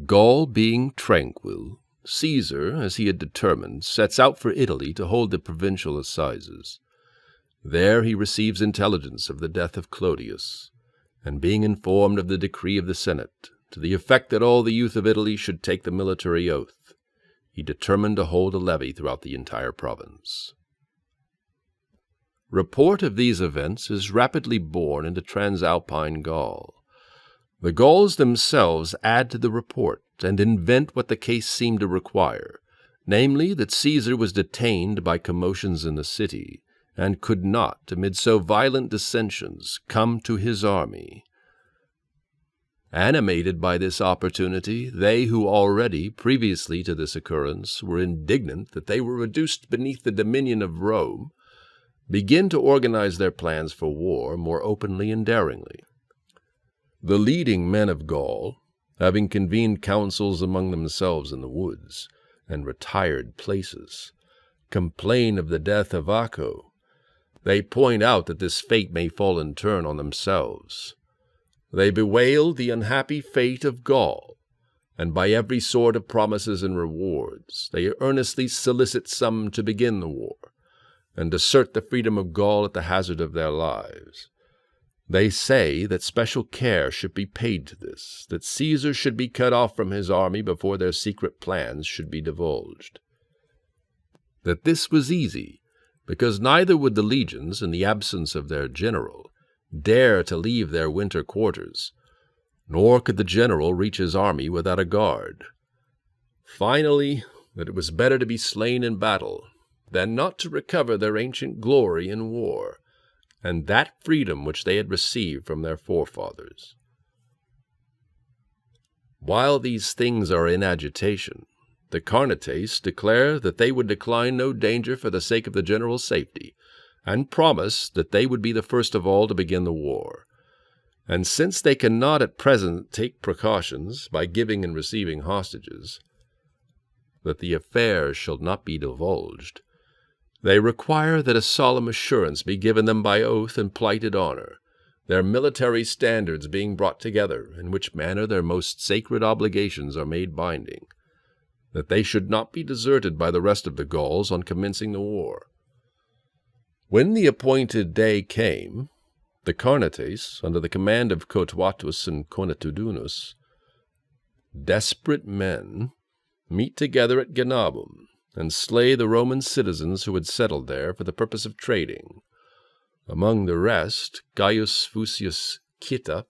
Gaul being tranquil, Caesar, as he had determined, sets out for Italy to hold the provincial assizes. There he receives intelligence of the death of Clodius, and being informed of the decree of the Senate, to the effect that all the youth of Italy should take the military oath, he determined to hold a levy throughout the entire province. Report of these events is rapidly borne into Transalpine Gaul. The Gauls themselves add to the report and invent what the case seemed to require, namely that Caesar was detained by commotions in the city, and could not, amid so violent dissensions, come to his army. Animated by this opportunity, they who already, previously to this occurrence, were indignant that they were reduced beneath the dominion of Rome, begin to organize their plans for war more openly and daringly. The leading men of Gaul, having convened councils among themselves in the woods and retired places, complain of the death of Acco. They point out that this fate may fall in turn on themselves. They bewail the unhappy fate of Gaul, and by every sort of promises and rewards they earnestly solicit some to begin the war, and assert the freedom of Gaul at the hazard of their lives. They say that special care should be paid to this, that Caesar should be cut off from his army before their secret plans should be divulged. That this was easy, because neither would the legions, in the absence of their general, dare to leave their winter quarters, nor could the general reach his army without a guard. Finally, that it was better to be slain in battle than not to recover their ancient glory in war, and that freedom which they had received from their forefathers. While these things are in agitation, the Carnates declare that they would decline no danger for the sake of the general safety, and promise that they would be the first of all to begin the war. And since they cannot at present take precautions by giving and receiving hostages, that the affair shall not be divulged, they require that a solemn assurance be given them by oath and plighted honor, their military standards being brought together, in which manner their most sacred obligations are made binding, that they should not be deserted by the rest of the Gauls on commencing the war. When the appointed day came, the Carnates, under the command of Cotuatus and Conatudunus, desperate men, meet together at Genabum, and slay the Roman citizens who had settled there for the purpose of trading. Among the rest, Gaius Fusius Cita,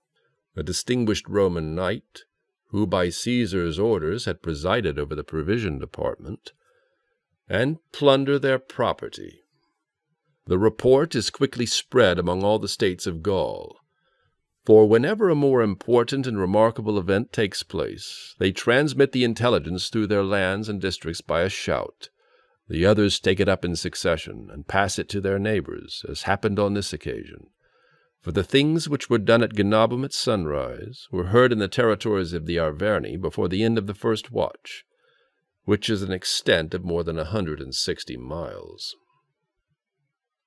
a distinguished Roman knight, who by Caesar's orders had presided over the provision department, and plunder their property. The report is quickly spread among all the states of Gaul, for whenever a more important and remarkable event takes place, they transmit the intelligence through their lands and districts by a shout. The others take it up in succession, and pass it to their neighbors, as happened on this occasion. For the things which were done at Genabum at sunrise were heard in the territories of the Arverni before the end of the first watch, which is an extent of more than 160 miles.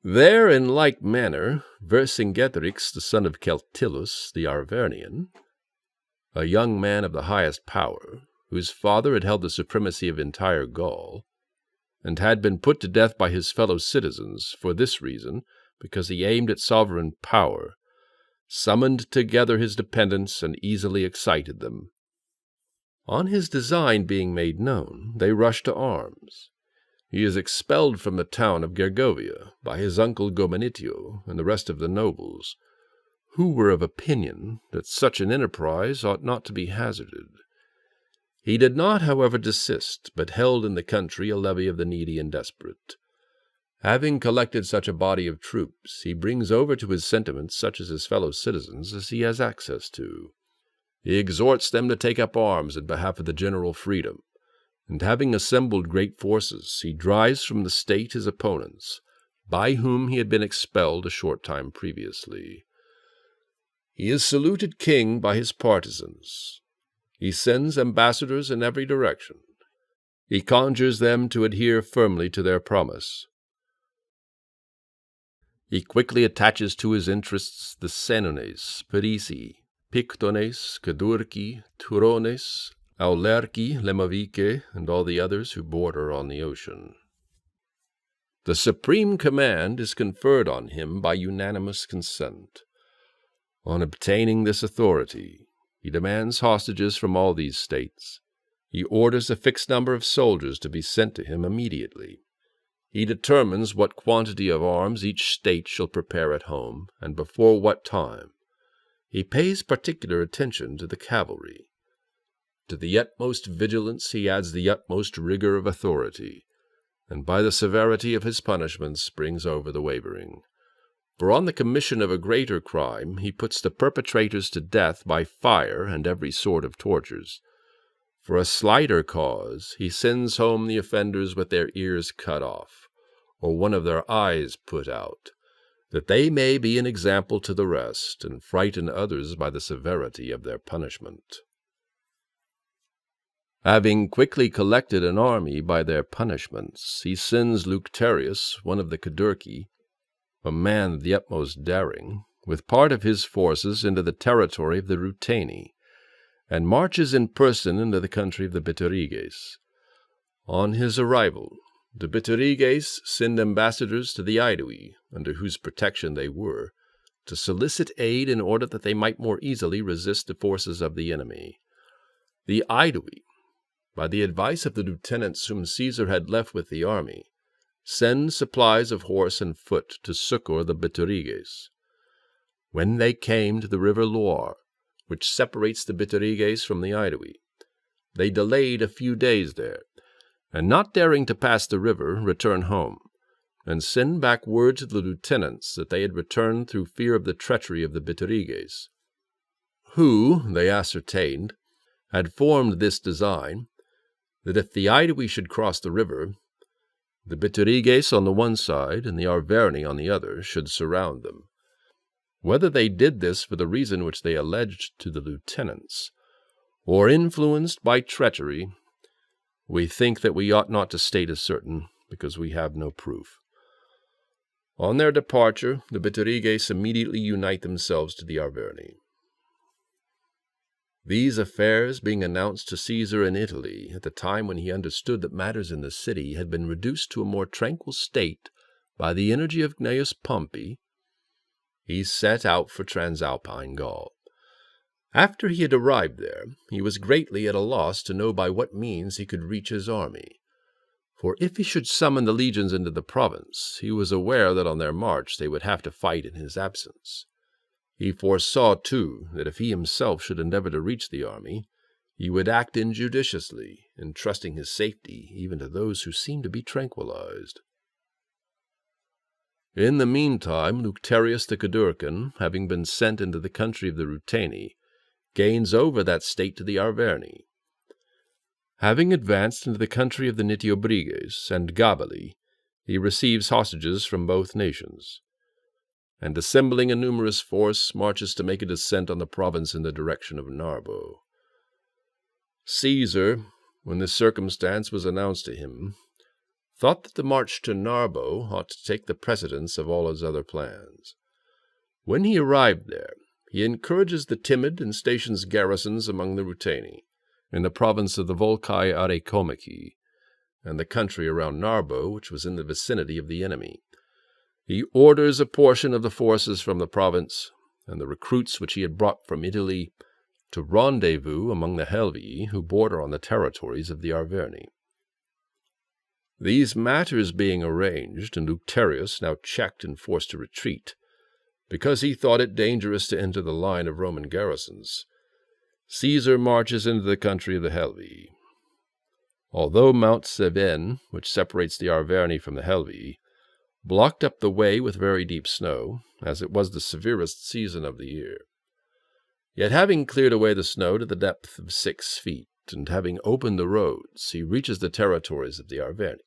There, in like manner, Vercingetorix, the son of Celtillus, the Arvernian, a young man of the highest power, whose father had held the supremacy of entire Gaul, and had been put to death by his fellow citizens for this reason, because he aimed at sovereign power, summoned together his dependents and easily excited them. On his design being made known, they rushed to arms. He is expelled from the town of Gergovia by his uncle Gomenitio and the rest of the nobles, who were of opinion that such an enterprise ought not to be hazarded. He did not, however, desist, but held in the country a levy of the needy and desperate. Having collected such a body of troops, he brings over to his sentiments such of his fellow citizens as he has access to. He exhorts them to take up arms in behalf of the general freedom, and having assembled great forces, he drives from the state his opponents, by whom he had been expelled a short time previously. He is saluted king by his partisans. He sends ambassadors in every direction. He conjures them to adhere firmly to their promise. He quickly attaches to his interests the Senones, Perisi, Pictones, Cadurci, Turones, Aulerci, Lemovice, and all the others who border on the ocean. The supreme command is conferred on him by unanimous consent. On obtaining this authority, he demands hostages from all these states. He orders a fixed number of soldiers to be sent to him immediately. He determines what quantity of arms each state shall prepare at home, and before what time. He pays particular attention to the cavalry. To the utmost vigilance he adds the utmost rigor of authority, and by the severity of his punishments brings over the wavering. For on the commission of a greater crime he puts the perpetrators to death by fire and every sort of tortures. For a slighter cause he sends home the offenders with their ears cut off, or one of their eyes put out, that they may be an example to the rest, and frighten others by the severity of their punishment. Having quickly collected an army by their punishments, he sends Lucterius, one of the Cadurci, a man of the utmost daring, with part of his forces into the territory of the Ruteni, and marches in person into the country of the Bituriges. On his arrival, the Bituriges send ambassadors to the Aedui, under whose protection they were, to solicit aid in order that they might more easily resist the forces of the enemy. The Aedui, by the advice of the lieutenants whom Caesar had left with the army, send supplies of horse and foot to succor the Bituriges. When they came to the river Loire, which separates the Bituriges from the Aedui, they delayed a few days there, and not daring to pass the river, return home, and send back word to the lieutenants that they had returned through fear of the treachery of the Bituriges, who, they ascertained, had formed this design, that if the Aedui should cross the river, the Bituriges on the one side and the Arverni on the other should surround them. Whether they did this for the reason which they alleged to the lieutenants, or influenced by treachery, we think that we ought not to state as certain, because we have no proof. On their departure, the Bituriges immediately unite themselves to the Arverni. These affairs being announced to Caesar in Italy at the time when he understood that matters in the city had been reduced to a more tranquil state by the energy of Gnaeus Pompey, he set out for Transalpine Gaul. After he had arrived there, he was greatly at a loss to know by what means he could reach his army. For if he should summon the legions into the province, he was aware that on their march they would have to fight in his absence. He foresaw, too, that if he himself should endeavor to reach the army, he would act injudiciously, entrusting his safety even to those who seemed to be tranquilized. In the meantime, Lucterius the Cadurcan, having been sent into the country of the Ruteni, gains over that state to the Arverni. Having advanced into the country of the Nitiobriges and Gabali, he receives hostages from both nations, and assembling a numerous force, marches to make a descent on the province in the direction of Narbo. Caesar, when this circumstance was announced to him, thought that the march to Narbo ought to take the precedence of all his other plans. When he arrived there, he encourages the timid and stations garrisons among the Ruteni, in the province of the Volcae Arecomici, and the country around Narbo, which was in the vicinity of the enemy. He orders a portion of the forces from the province, and the recruits which he had brought from Italy, to rendezvous among the Helvii, who border on the territories of the Arverni. These matters being arranged, and Lucterius now checked and forced to retreat, because he thought it dangerous to enter the line of Roman garrisons, Caesar marches into the country of the Helvii. Although Mount Cevennes, which separates the Arverni from the Helvii, blocked up the way with very deep snow, as it was the severest season of the year, yet having cleared away the snow to the depth of 6 feet, and having opened the roads, he reaches the territories of the Arverni,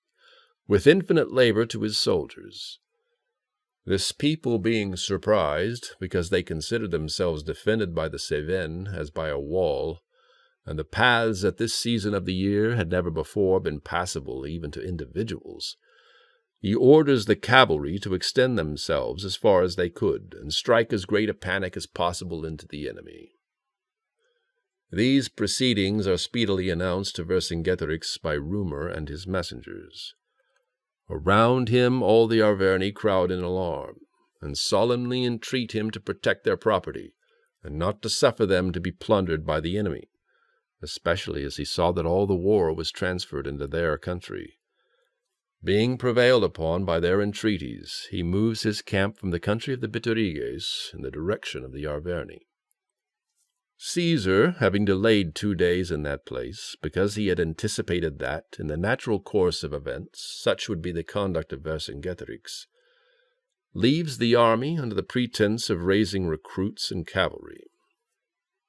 with infinite labor to his soldiers. This people being surprised, because they considered themselves defended by the Cevennes as by a wall, and the paths at this season of the year had never before been passable even to individuals, he orders the cavalry to extend themselves as far as they could, and strike as great a panic as possible into the enemy. These proceedings are speedily announced to Vercingetorix by rumor and his messengers. Around him all the Arverni crowd in alarm, and solemnly entreat him to protect their property, and not to suffer them to be plundered by the enemy, especially as he saw that all the war was transferred into their country. Being prevailed upon by their entreaties, he moves his camp from the country of the Bituriges in the direction of the Arverni. Caesar, having delayed 2 days in that place, because he had anticipated that, in the natural course of events, such would be the conduct of Vercingetorix, leaves the army under the pretense of raising recruits and cavalry.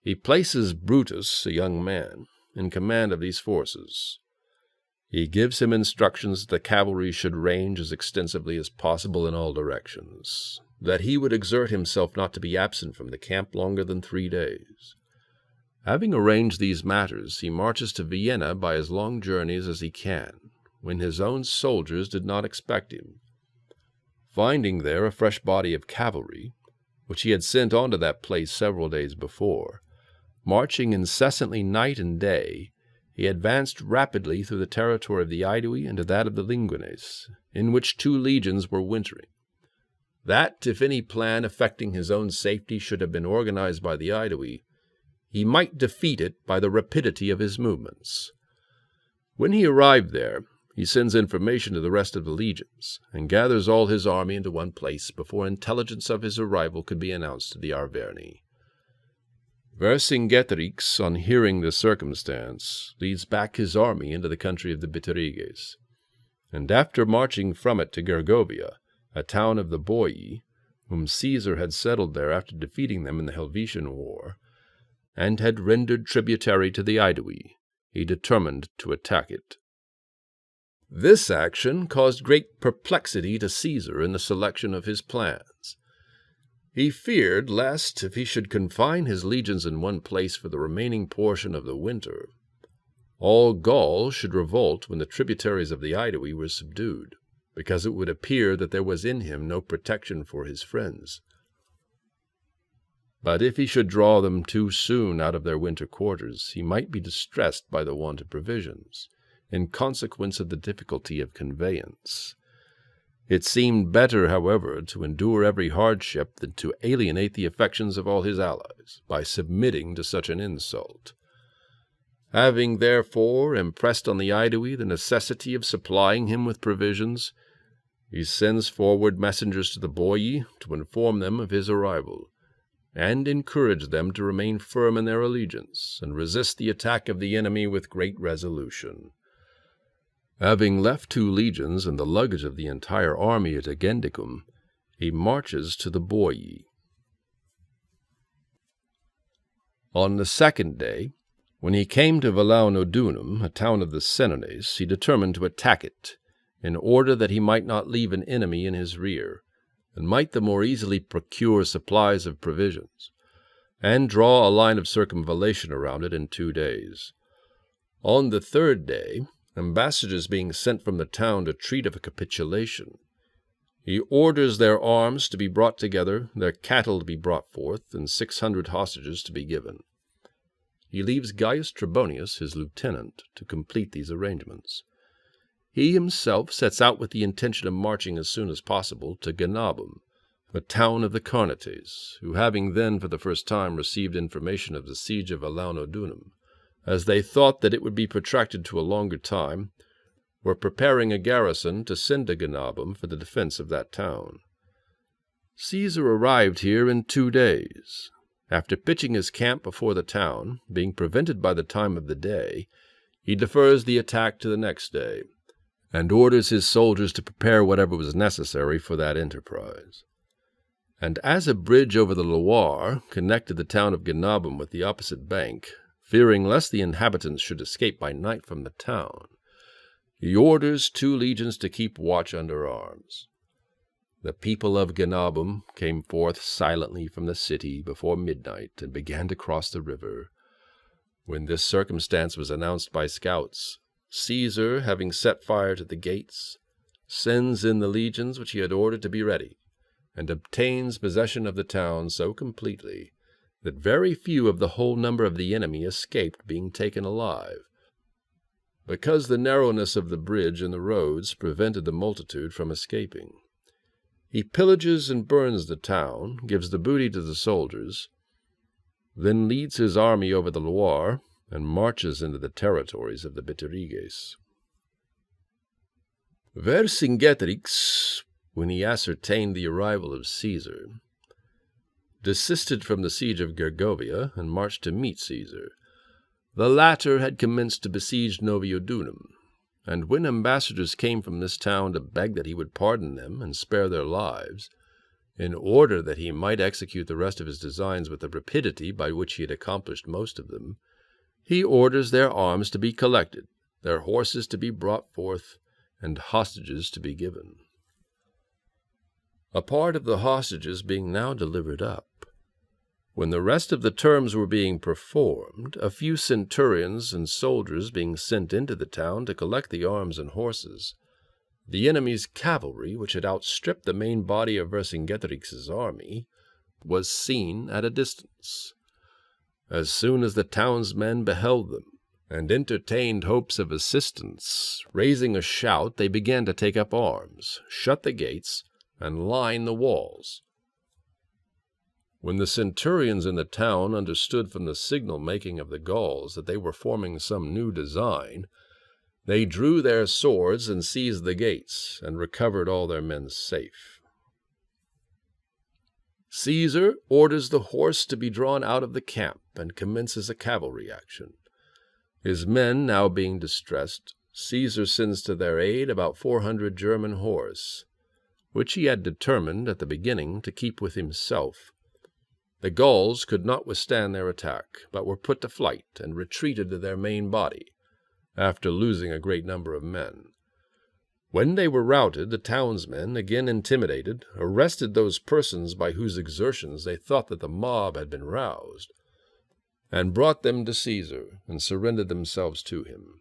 He places Brutus, a young man, in command of these forces. He gives him instructions that the cavalry should range as extensively as possible in all directions, that he would exert himself not to be absent from the camp longer than 3 days. Having arranged these matters, he marches to Vienna by as long journeys as he can, when his own soldiers did not expect him. Finding there a fresh body of cavalry, which he had sent on to that place several days before, marching incessantly night and day, he advanced rapidly through the territory of the Aedui into that of the Lingones, in which 2 legions were wintering. That, if any plan affecting his own safety should have been organized by the Aedui, he might defeat it by the rapidity of his movements. When he arrived there, he sends information to the rest of the legions, and gathers all his army into one place before intelligence of his arrival could be announced to the Arverni. Vercingetorix, on hearing this circumstance, leads back his army into the country of the Bituriges, and after marching from it to Gergovia, a town of the Boii, whom Caesar had settled there after defeating them in the Helvetian War, and had rendered tributary to the Aedui, he determined to attack it. This action caused great perplexity to Caesar in the selection of his plans. He feared lest, if he should confine his legions in one place for the remaining portion of the winter, all Gaul should revolt when the tributaries of the Aedui were subdued, because it would appear that there was in him no protection for his friends. But if he should draw them too soon out of their winter quarters, he might be distressed by the want of provisions, in consequence of the difficulty of conveyance. It seemed better, however, to endure every hardship than to alienate the affections of all his allies by submitting to such an insult. Having, therefore, impressed on the Aedui the necessity of supplying him with provisions, he sends forward messengers to the Boii to inform them of his arrival, and encourage them to remain firm in their allegiance and resist the attack of the enemy with great resolution. Having left 2 legions and the luggage of the entire army at Genabum, he marches to the Boii. On the 2nd day, when he came to Valaunodunum, a town of the Senones, he determined to attack it, in order that he might not leave an enemy in his rear, and might the more easily procure supplies of provisions, and draw a line of circumvallation around it in 2 days. On the 3rd day, ambassadors being sent from the town to treat of a capitulation, he orders their arms to be brought together, their cattle to be brought forth, and 600 hostages to be given. He leaves Gaius Trebonius, his lieutenant, to complete these arrangements. He himself sets out with the intention of marching as soon as possible to Genabum, a town of the Carnates, who having then for the first time received information of the siege of Valaunodunum, as they thought that it would be protracted to a longer time, were preparing a garrison to send to Genabum for the defense of that town. Caesar arrived here in 2 days. After pitching his camp before the town, being prevented by the time of the day, he defers the attack to the next day, and orders his soldiers to prepare whatever was necessary for that enterprise. And as a bridge over the Loire connected the town of Genabum with the opposite bank, fearing lest the inhabitants should escape by night from the town, he orders 2 legions to keep watch under arms. The people of Genabum came forth silently from the city before midnight and began to cross the river. When this circumstance was announced by scouts, Caesar, having set fire to the gates, sends in the legions which he had ordered to be ready, and obtains possession of the town so completely that very few of the whole number of the enemy escaped being taken alive, because the narrowness of the bridge and the roads prevented the multitude from escaping. He pillages and burns the town, gives the booty to the soldiers, then leads his army over the Loire and marches into the territories of the Bituriges. Vercingetorix, when he ascertained the arrival of Caesar, desisted from the siege of Gergovia and marched to meet Caesar. The latter had commenced to besiege Noviodunum, and when ambassadors came from this town to beg that he would pardon them and spare their lives, in order that he might execute the rest of his designs with the rapidity by which he had accomplished most of them, he orders their arms to be collected, their horses to be brought forth, and hostages to be given. A part of the hostages being now delivered up, when the rest of the terms were being performed, a few centurions and soldiers being sent into the town to collect the arms and horses, the enemy's cavalry, which had outstripped the main body of Vercingetorix's army, was seen at a distance. As soon as the townsmen beheld them, and entertained hopes of assistance, raising a shout, they began to take up arms, shut the gates, and line the walls. When the centurions in the town understood from the signal-making of the Gauls that they were forming some new design, they drew their swords and seized the gates, and recovered all their men safe. Caesar orders the horse to be drawn out of the camp, and commences a cavalry action. His men now being distressed, Caesar sends to their aid about 400 German horse, which he had determined at the beginning to keep with himself. The Gauls could not withstand their attack, but were put to flight and retreated to their main body, after losing a great number of men. When they were routed, the townsmen, again intimidated, arrested those persons by whose exertions they thought that the mob had been roused, and brought them to Caesar, and surrendered themselves to him.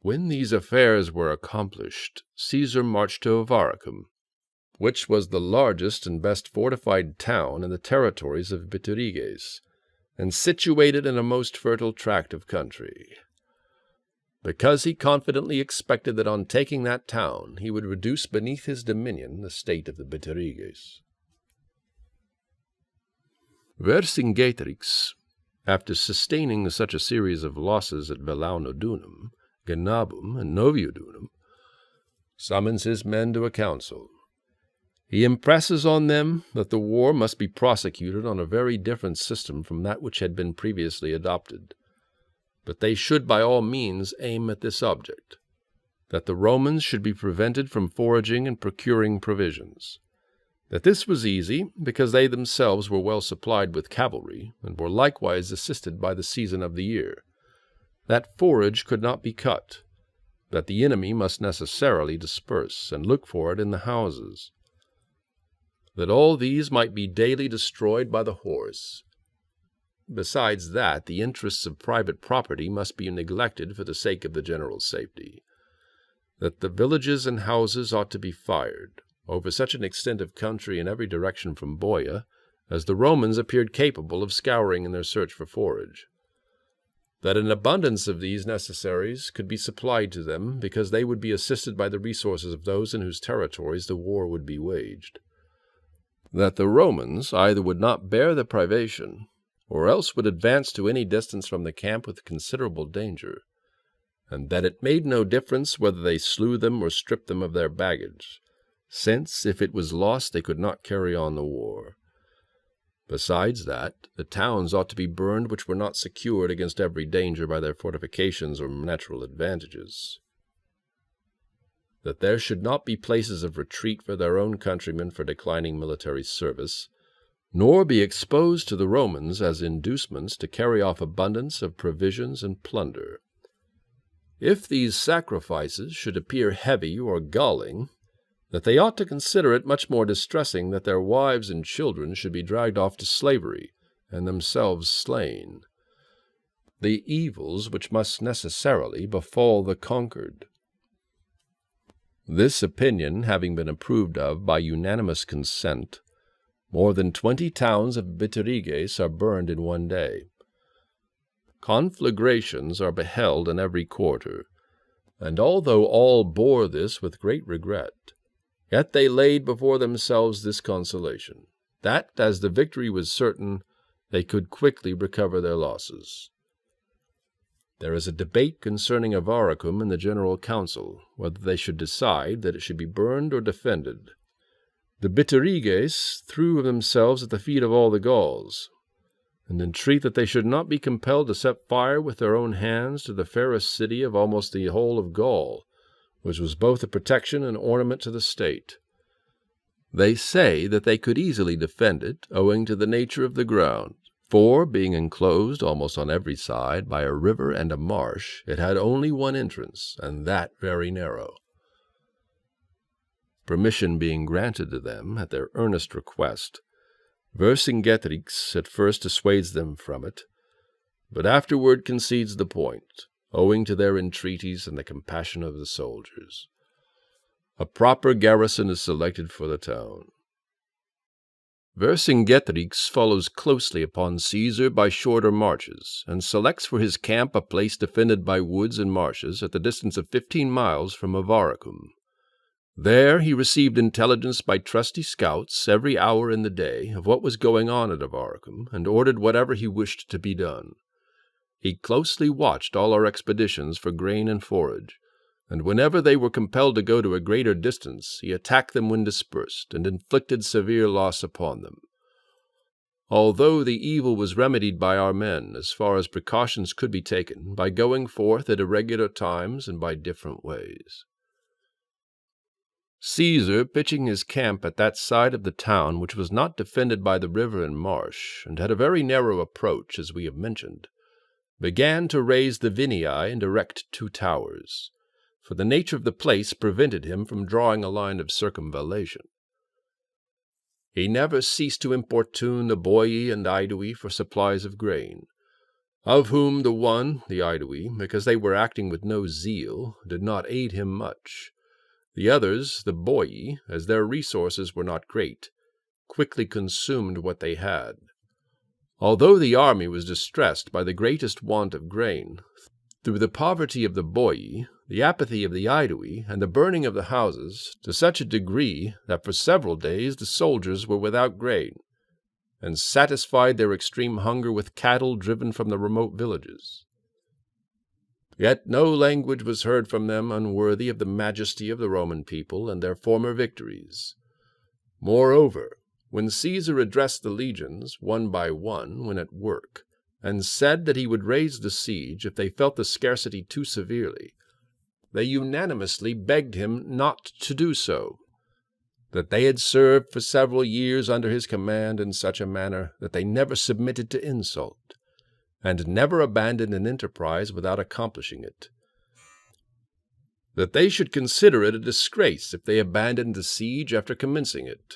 When these affairs were accomplished, Caesar marched to Avaricum, which was the largest and best fortified town in the territories of Bituriges, and situated in a most fertile tract of country, because he confidently expected that on taking that town he would reduce beneath his dominion the state of the Bituriges. Vercingetorix, after sustaining such a series of losses at Velaunodunum, Genabum, and Noviodunum, summons his men to a council. He impresses on them that the war must be prosecuted on a very different system from that which had been previously adopted, but they should by all means aim at this object, that the Romans should be prevented from foraging and procuring provisions, that this was easy, because they themselves were well supplied with cavalry, and were likewise assisted by the season of the year, that forage could not be cut, that the enemy must necessarily disperse, and look for it in the houses, that all these might be daily destroyed by the horse. Besides that, the interests of private property must be neglected for the sake of the general safety, that the villages and houses ought to be fired, over such an extent of country in every direction from Boia, as the Romans appeared capable of scouring in their search for forage, that an abundance of these necessaries could be supplied to them, because they would be assisted by the resources of those in whose territories the war would be waged, that the Romans either would not bear the privation, or else would advance to any distance from the camp with considerable danger, and that it made no difference whether they slew them or stripped them of their baggage, since if it was lost they could not carry on the war. Besides that, the towns ought to be burned which were not secured against every danger by their fortifications or natural advantages, that there should not be places of retreat for their own countrymen for declining military service, nor be exposed to the Romans as inducements to carry off abundance of provisions and plunder. If these sacrifices should appear heavy or galling, that they ought to consider it much more distressing that their wives and children should be dragged off to slavery, and themselves slain, the evils which must necessarily befall the conquered. This opinion having been approved of by unanimous consent, More than 20 towns of Bituriges are burned in one day. Conflagrations are beheld in every quarter, and although all bore this with great regret, yet they laid before themselves this consolation, that, as the victory was certain, they could quickly recover their losses. There is a debate concerning Avaricum in the General Council, whether they should decide that it should be burned or defended. The Bituriges threw themselves at the feet of all the Gauls, and entreat that they should not be compelled to set fire with their own hands to the fairest city of almost the whole of Gaul, which was both a protection and ornament to the state. They say that they could easily defend it, owing to the nature of the ground, for, being enclosed almost on every side by a river and a marsh, it had only one entrance, and that very narrow. Permission being granted to them at their earnest request, Vercingetorix at first dissuades them from it, but afterward concedes the point, owing to their entreaties and the compassion of the soldiers. A proper garrison is selected for the town. Vercingetorix follows closely upon Caesar by shorter marches, and selects for his camp a place defended by woods and marshes at the distance of 15 miles from Avaricum. There he received intelligence by trusty scouts every hour in the day of what was going on at Avaricum, and ordered whatever he wished to be done. He closely watched all our expeditions for grain and forage, and whenever they were compelled to go to a greater distance, he attacked them when dispersed, and inflicted severe loss upon them. Although the evil was remedied by our men, as far as precautions could be taken, by going forth at irregular times and by different ways. Caesar, pitching his camp at that side of the town which was not defended by the river and marsh, and had a very narrow approach, as we have mentioned, began to raise the Vinii and erect 2 towers, for the nature of the place prevented him from drawing a line of circumvallation. He never ceased to importune the Boii and Aedui for supplies of grain, of whom the one, the Aedui, because they were acting with no zeal, did not aid him much. The others, the Boii, as their resources were not great, quickly consumed what they had. Although the army was distressed by the greatest want of grain, through the poverty of the Boii, the apathy of the Aedui, and the burning of the houses, to such a degree that for several days the soldiers were without grain, and satisfied their extreme hunger with cattle driven from the remote villages. Yet no language was heard from them unworthy of the majesty of the Roman people and their former victories. Moreover, when Caesar addressed the legions, one by one, when at work, and said that he would raise the siege if they felt the scarcity too severely, they unanimously begged him not to do so, that they had served for several years under his command in such a manner that they never submitted to insult, and never abandoned an enterprise without accomplishing it, that they should consider it a disgrace if they abandoned the siege after commencing it,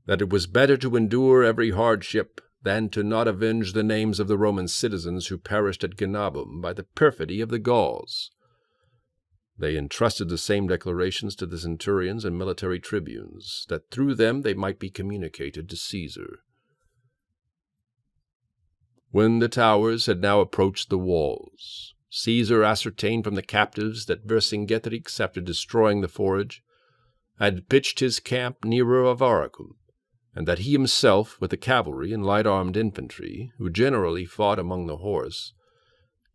that it was better to endure every hardship than to not avenge the names of the Roman citizens who perished at Genabum by the perfidy of the Gauls. They entrusted the same declarations to the centurions and military tribunes, that through them they might be communicated to Caesar. When the towers had now approached the walls, Caesar ascertained from the captives that Vercingetorix, after destroying the forage, had pitched his camp nearer Avaricum, and that he himself, with the cavalry and light-armed infantry, who generally fought among the horse,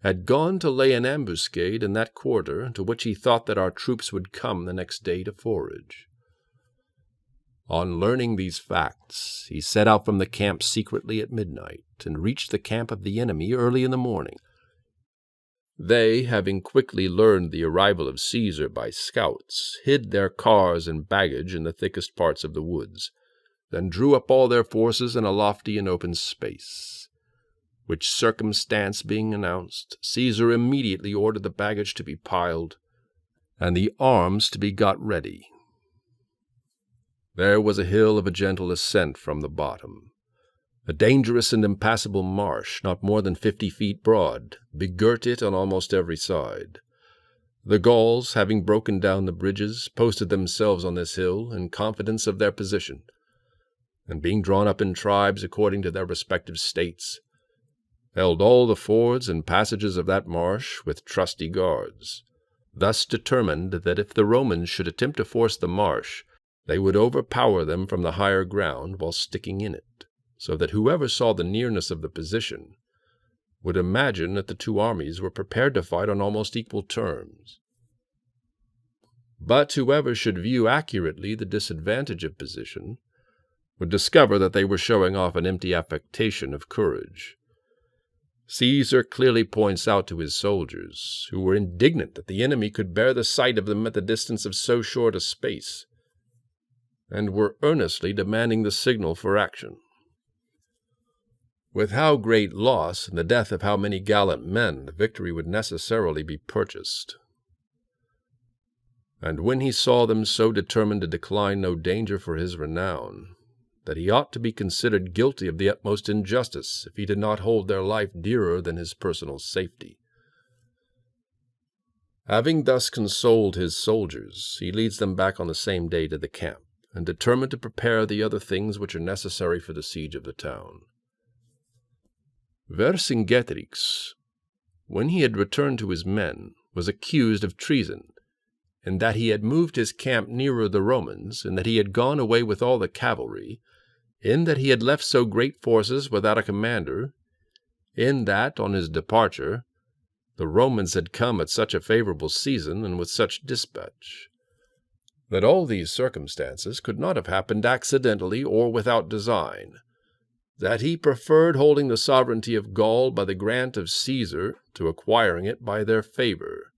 had gone to lay an ambuscade in that quarter to which he thought that our troops would come the next day to forage. On learning these facts, he set out from the camp secretly at midnight, and reached the camp of the enemy early in the morning. They, having quickly learned the arrival of Caesar by scouts, hid their cars and baggage in the thickest parts of the woods, then drew up all their forces in a lofty and open space, which circumstance being announced, Caesar immediately ordered the baggage to be piled, and the arms to be got ready. There was a hill of a gentle ascent from the bottom. A dangerous and impassable marsh, not more than 50 feet broad, begirt it on almost every side. The Gauls, having broken down the bridges, posted themselves on this hill in confidence of their position, and being drawn up in tribes according to their respective states, held all the fords and passages of that marsh with trusty guards, thus determined that if the Romans should attempt to force the marsh, they would overpower them from the higher ground while sticking in it, so that whoever saw the nearness of the position would imagine that the two armies were prepared to fight on almost equal terms. But whoever should view accurately the disadvantage of position would discover that they were showing off an empty affectation of courage. Caesar clearly points out to his soldiers, who were indignant that the enemy could bear the sight of them at the distance of so short a space, and were earnestly demanding the signal for action. With how great loss and the death of how many gallant men the victory would necessarily be purchased. And when he saw them so determined to decline no danger for his renown, that he ought to be considered guilty of the utmost injustice if he did not hold their life dearer than his personal safety. Having thus consoled his soldiers, he leads them back on the same day to the camp, and determined to prepare the other things which are necessary for the siege of the town. Vercingetorix, when he had returned to his men, was accused of treason, in that he had moved his camp nearer the Romans, in that he had gone away with all the cavalry, in that he had left so great forces without a commander, in that, on his departure, the Romans had come at such a favorable season and with such dispatch, that all these circumstances could not have happened accidentally or without design, that he preferred holding the sovereignty of Gaul by the grant of Caesar to acquiring it by their favor.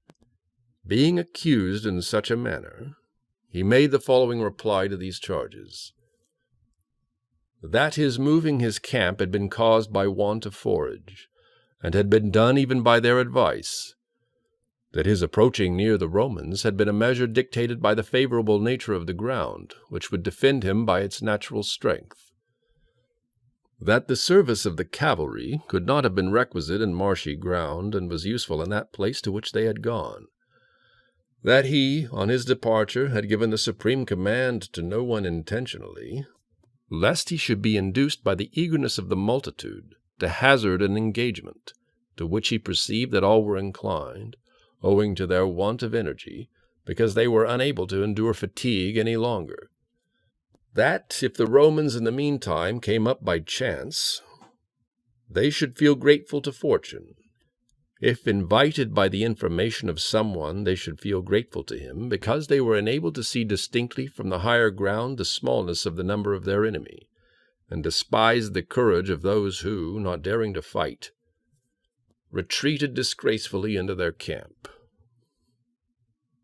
Being accused in such a manner, he made the following reply to these charges: that his moving his camp had been caused by want of forage, and had been done even by their advice; that his approaching near the Romans had been a measure dictated by the favorable nature of the ground, which would defend him by its natural strength; that the service of the cavalry could not have been requisite in marshy ground, and was useful in that place to which they had gone; that he, on his departure, had given the supreme command to no one intentionally, lest he should be induced by the eagerness of the multitude to hazard an engagement, to which he perceived that all were inclined, owing to their want of energy, because they were unable to endure fatigue any longer; that, if the Romans in the meantime came up by chance, they should feel grateful to fortune; if invited by the information of someone, they should feel grateful to him, because they were enabled to see distinctly from the higher ground the smallness of the number of their enemy, and despised the courage of those who, not daring to fight, retreated disgracefully into their camp;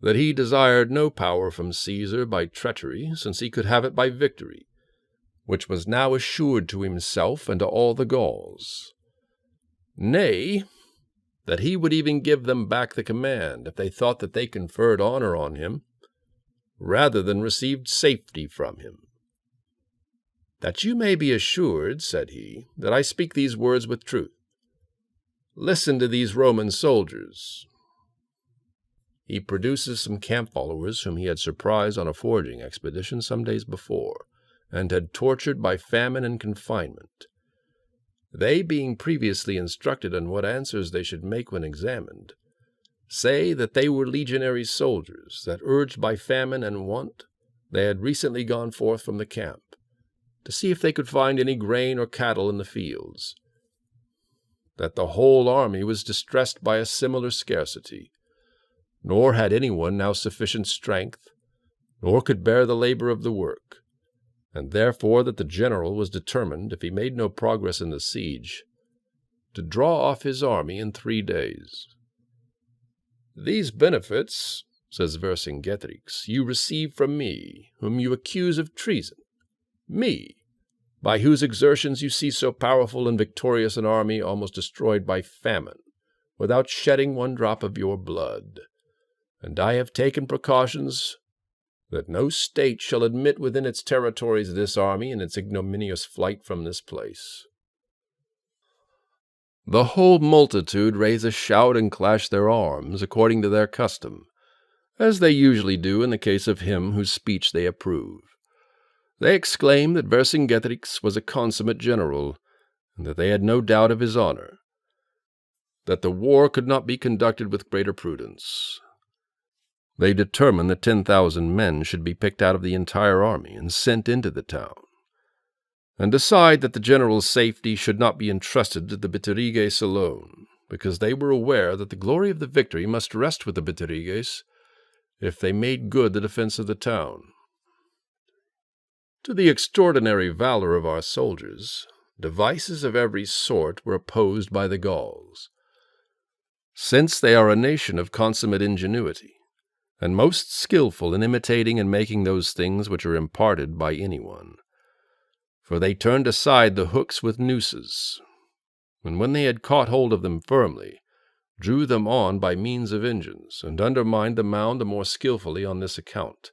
that he desired no power from Caesar by treachery, since he could have it by victory, which was now assured to himself and to all the Gauls; nay, that he would even give them back the command if they thought that they conferred honor on him, rather than received safety from him. That you may be assured, said he, that I speak these words with truth, listen to these Roman soldiers. He produces some camp followers whom he had surprised on a foraging expedition some days before, and had tortured by famine and confinement. They, being previously instructed on what answers they should make when examined, say that they were legionary soldiers, that, urged by famine and want, they had recently gone forth from the camp, to see if they could find any grain or cattle in the fields; that the whole army was distressed by a similar scarcity, nor had anyone now sufficient strength, nor could bear the labor of the work, and therefore that the general was determined, if he made no progress in the siege, to draw off his army in 3 days. These benefits, says Vercingetorix, you receive from me, whom you accuse of treason, me, by whose exertions you see so powerful and victorious an army almost destroyed by famine, without shedding one drop of your blood. And I have taken precautions that no state shall admit within its territories this army in its ignominious flight from this place. The whole multitude raise a shout and clash their arms, according to their custom, as they usually do in the case of him whose speech they approve. They exclaimed that Vercingetorix was a consummate general, and that they had no doubt of his honor, that the war could not be conducted with greater prudence. They determined that 10,000 men should be picked out of the entire army and sent into the town, and decide that the general's safety should not be entrusted to the Bituriges alone, because they were aware that the glory of the victory must rest with the Bituriges if they made good the defense of the town. To the extraordinary valor of our soldiers, devices of every sort were opposed by the Gauls, since they are a nation of consummate ingenuity, and most skillful in imitating and making those things which are imparted by anyone. For they turned aside the hooks with nooses, and when they had caught hold of them firmly, drew them on by means of engines, and undermined the mound the more skillfully on this account,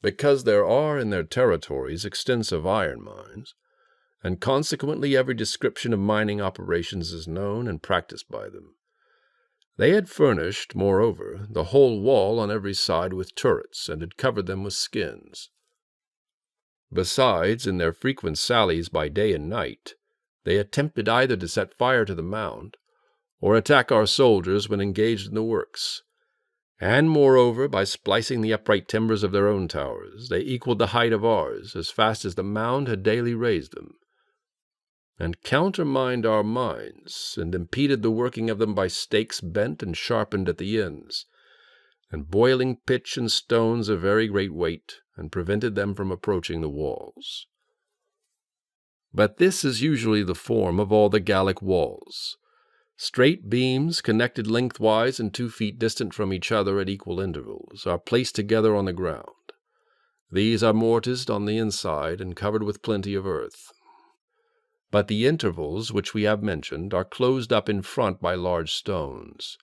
because there are in their territories extensive iron mines, and consequently every description of mining operations is known and practiced by them. They had furnished, moreover, the whole wall on every side with turrets, and had covered them with skins. Besides, in their frequent sallies by day and night, they attempted either to set fire to the mound, or attack our soldiers when engaged in the works, and, moreover, by splicing the upright timbers of their own towers, they equaled the height of ours, as fast as the mound had daily raised them, and countermined our mines, and impeded the working of them by stakes bent and sharpened at the ends, and boiling pitch and stones of very great weight, and prevented them from approaching the walls. But this is usually the form of all the Gallic walls. Straight beams, connected lengthwise and 2 feet distant from each other at equal intervals, are placed together on the ground. These are mortised on the inside and covered with plenty of earth. But the intervals which we have mentioned are closed up in front by large stones.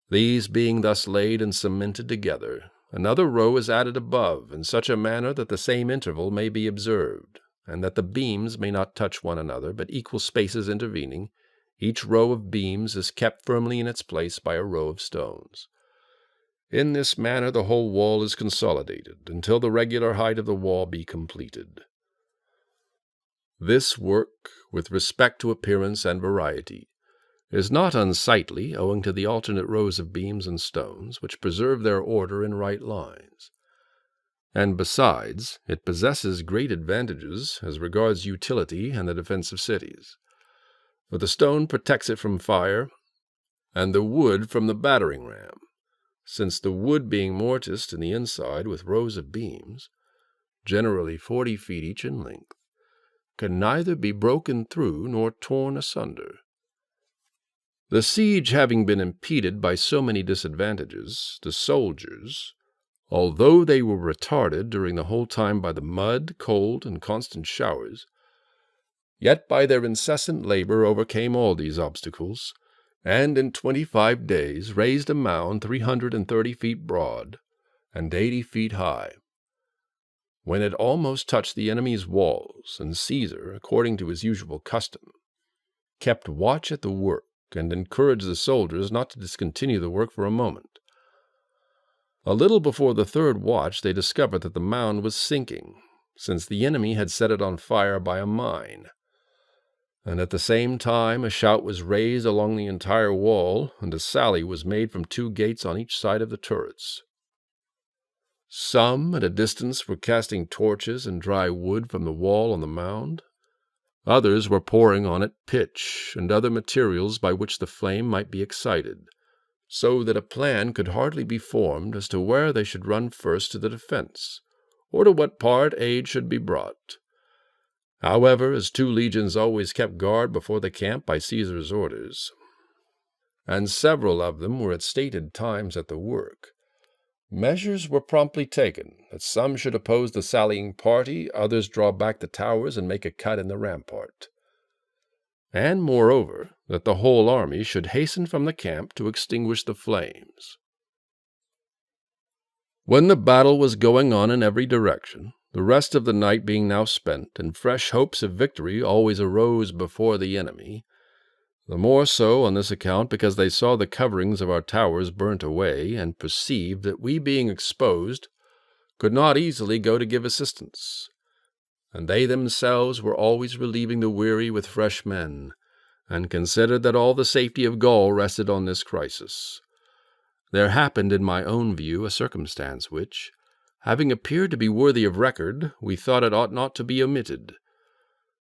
These being thus laid and cemented together, another row is added above in such a manner that the same interval may be observed, and that the beams may not touch one another, but equal spaces intervening, each row of beams is kept firmly in its place by a row of stones. In this manner the whole wall is consolidated, until the regular height of the wall be completed. This work, with respect to appearance and variety, is not unsightly, owing to the alternate rows of beams and stones, which preserve their order in right lines. And besides, it possesses great advantages as regards utility and the defense of cities. For the stone protects it from fire, and the wood from the battering ram, since the wood being mortised in the inside with rows of beams, generally 40 feet each in length, can neither be broken through nor torn asunder. The siege having been impeded by so many disadvantages, the soldiers, although they were retarded during the whole time by the mud, cold, and constant showers, yet by their incessant labor overcame all these obstacles, and in 25 days raised a mound 330 feet broad and 80 feet high. When it almost touched the enemy's walls, and Caesar, according to his usual custom, kept watch at the work and encouraged the soldiers not to discontinue the work for a moment. A little before the 3rd watch they discovered that the mound was sinking, since the enemy had set it on fire by a mine, and at the same time a shout was raised along the entire wall, and a sally was made from 2 gates on each side of the turrets. Some at a distance were casting torches and dry wood from the wall on the mound. Others were pouring on it pitch and other materials by which the flame might be excited, so that a plan could hardly be formed as to where they should run first to the defense, or to what part aid should be brought. However, as 2 legions always kept guard before the camp by Caesar's orders, and several of them were at stated times at the work, measures were promptly taken that some should oppose the sallying party, others draw back the towers and make a cut in the rampart, and, moreover, that the whole army should hasten from the camp to extinguish the flames. When the battle was going on in every direction, the rest of the night being now spent, and fresh hopes of victory always arose before the enemy, the more so on this account because they saw the coverings of our towers burnt away, and perceived that we, being exposed, could not easily go to give assistance. and they themselves were always relieving the weary with fresh men, and considered that all the safety of Gaul rested on this crisis. There happened in my own view a circumstance which, having appeared to be worthy of record, we thought it ought not to be omitted.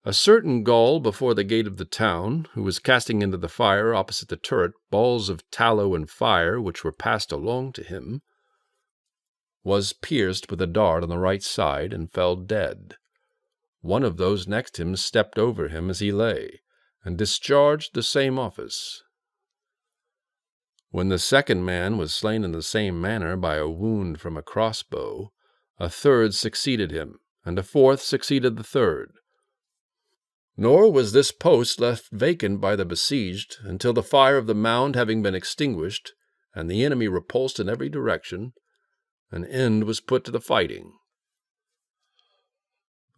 A certain Gaul before the gate of the town, who was casting into the fire opposite the turret balls of tallow and fire which were passed along to him, was pierced with a dart on the right side and fell dead. One of those next him stepped over him as he lay, and discharged the same office. When the second man was slain in the same manner by a wound from a crossbow, a third succeeded him, and a fourth succeeded the third. Nor was this post left vacant by the besieged until the fire of the mound having been extinguished, and the enemy repulsed in every direction, an end was put to the fighting.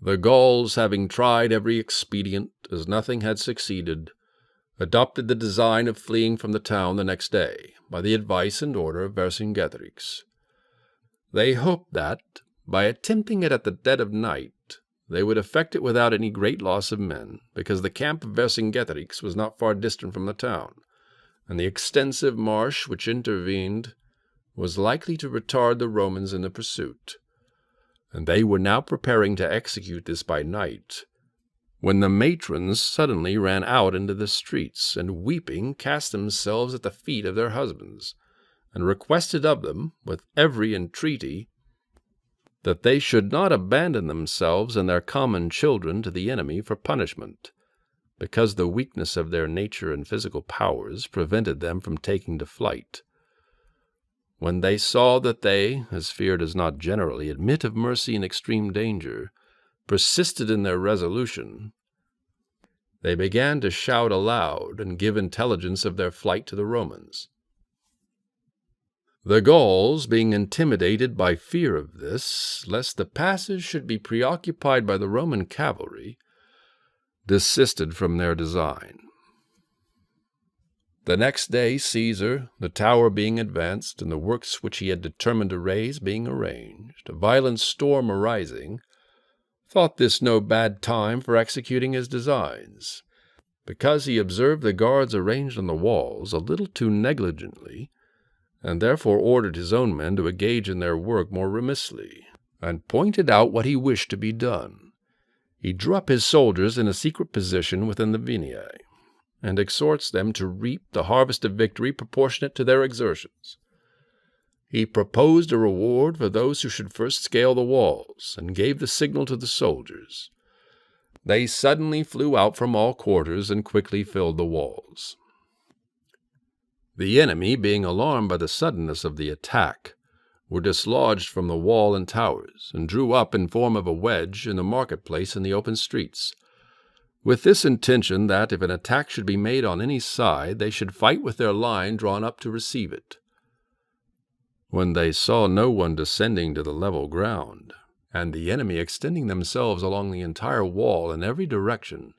The Gauls, having tried every expedient, as nothing had succeeded, adopted the design of fleeing from the town the next day, by the advice and order of Vercingetorix. They hoped that, by attempting it at the dead of night, they would effect it without any great loss of men, because the camp of Vercingetorix was not far distant from the town, and the extensive marsh which intervened was likely to retard the Romans in the pursuit. And they were now preparing to execute this by night, when the matrons suddenly ran out into the streets, and weeping cast themselves at the feet of their husbands, and requested of them, with every entreaty, that they should not abandon themselves and their common children to the enemy for punishment, because the weakness of their nature and physical powers prevented them from taking to flight. When they saw that they, as fear does not generally admit of mercy in extreme danger, persisted in their resolution, they began to shout aloud and give intelligence of their flight to the Romans. The Gauls, being intimidated by fear of this, lest the passes should be preoccupied by the Roman cavalry, desisted from their design. The next day Caesar, the tower being advanced, and the works which he had determined to raise being arranged, a violent storm arising, thought this no bad time for executing his designs, because he observed the guards arranged on the walls a little too negligently, and therefore ordered his own men to engage in their work more remissly, and pointed out what he wished to be done. He drew up his soldiers in a secret position within the Vineae, and exhorts them to reap the harvest of victory proportionate to their exertions. He proposed a reward for those who should first scale the walls, and gave the signal to the soldiers. They suddenly flew out from all quarters and quickly filled the walls. The enemy, being alarmed by the suddenness of the attack, were dislodged from the wall and towers, and drew up in form of a wedge in the marketplace and the open streets, with this intention that, if an attack should be made on any side, they should fight with their line drawn up to receive it. When they saw no one descending to the level ground, and the enemy extending themselves along the entire wall in every direction,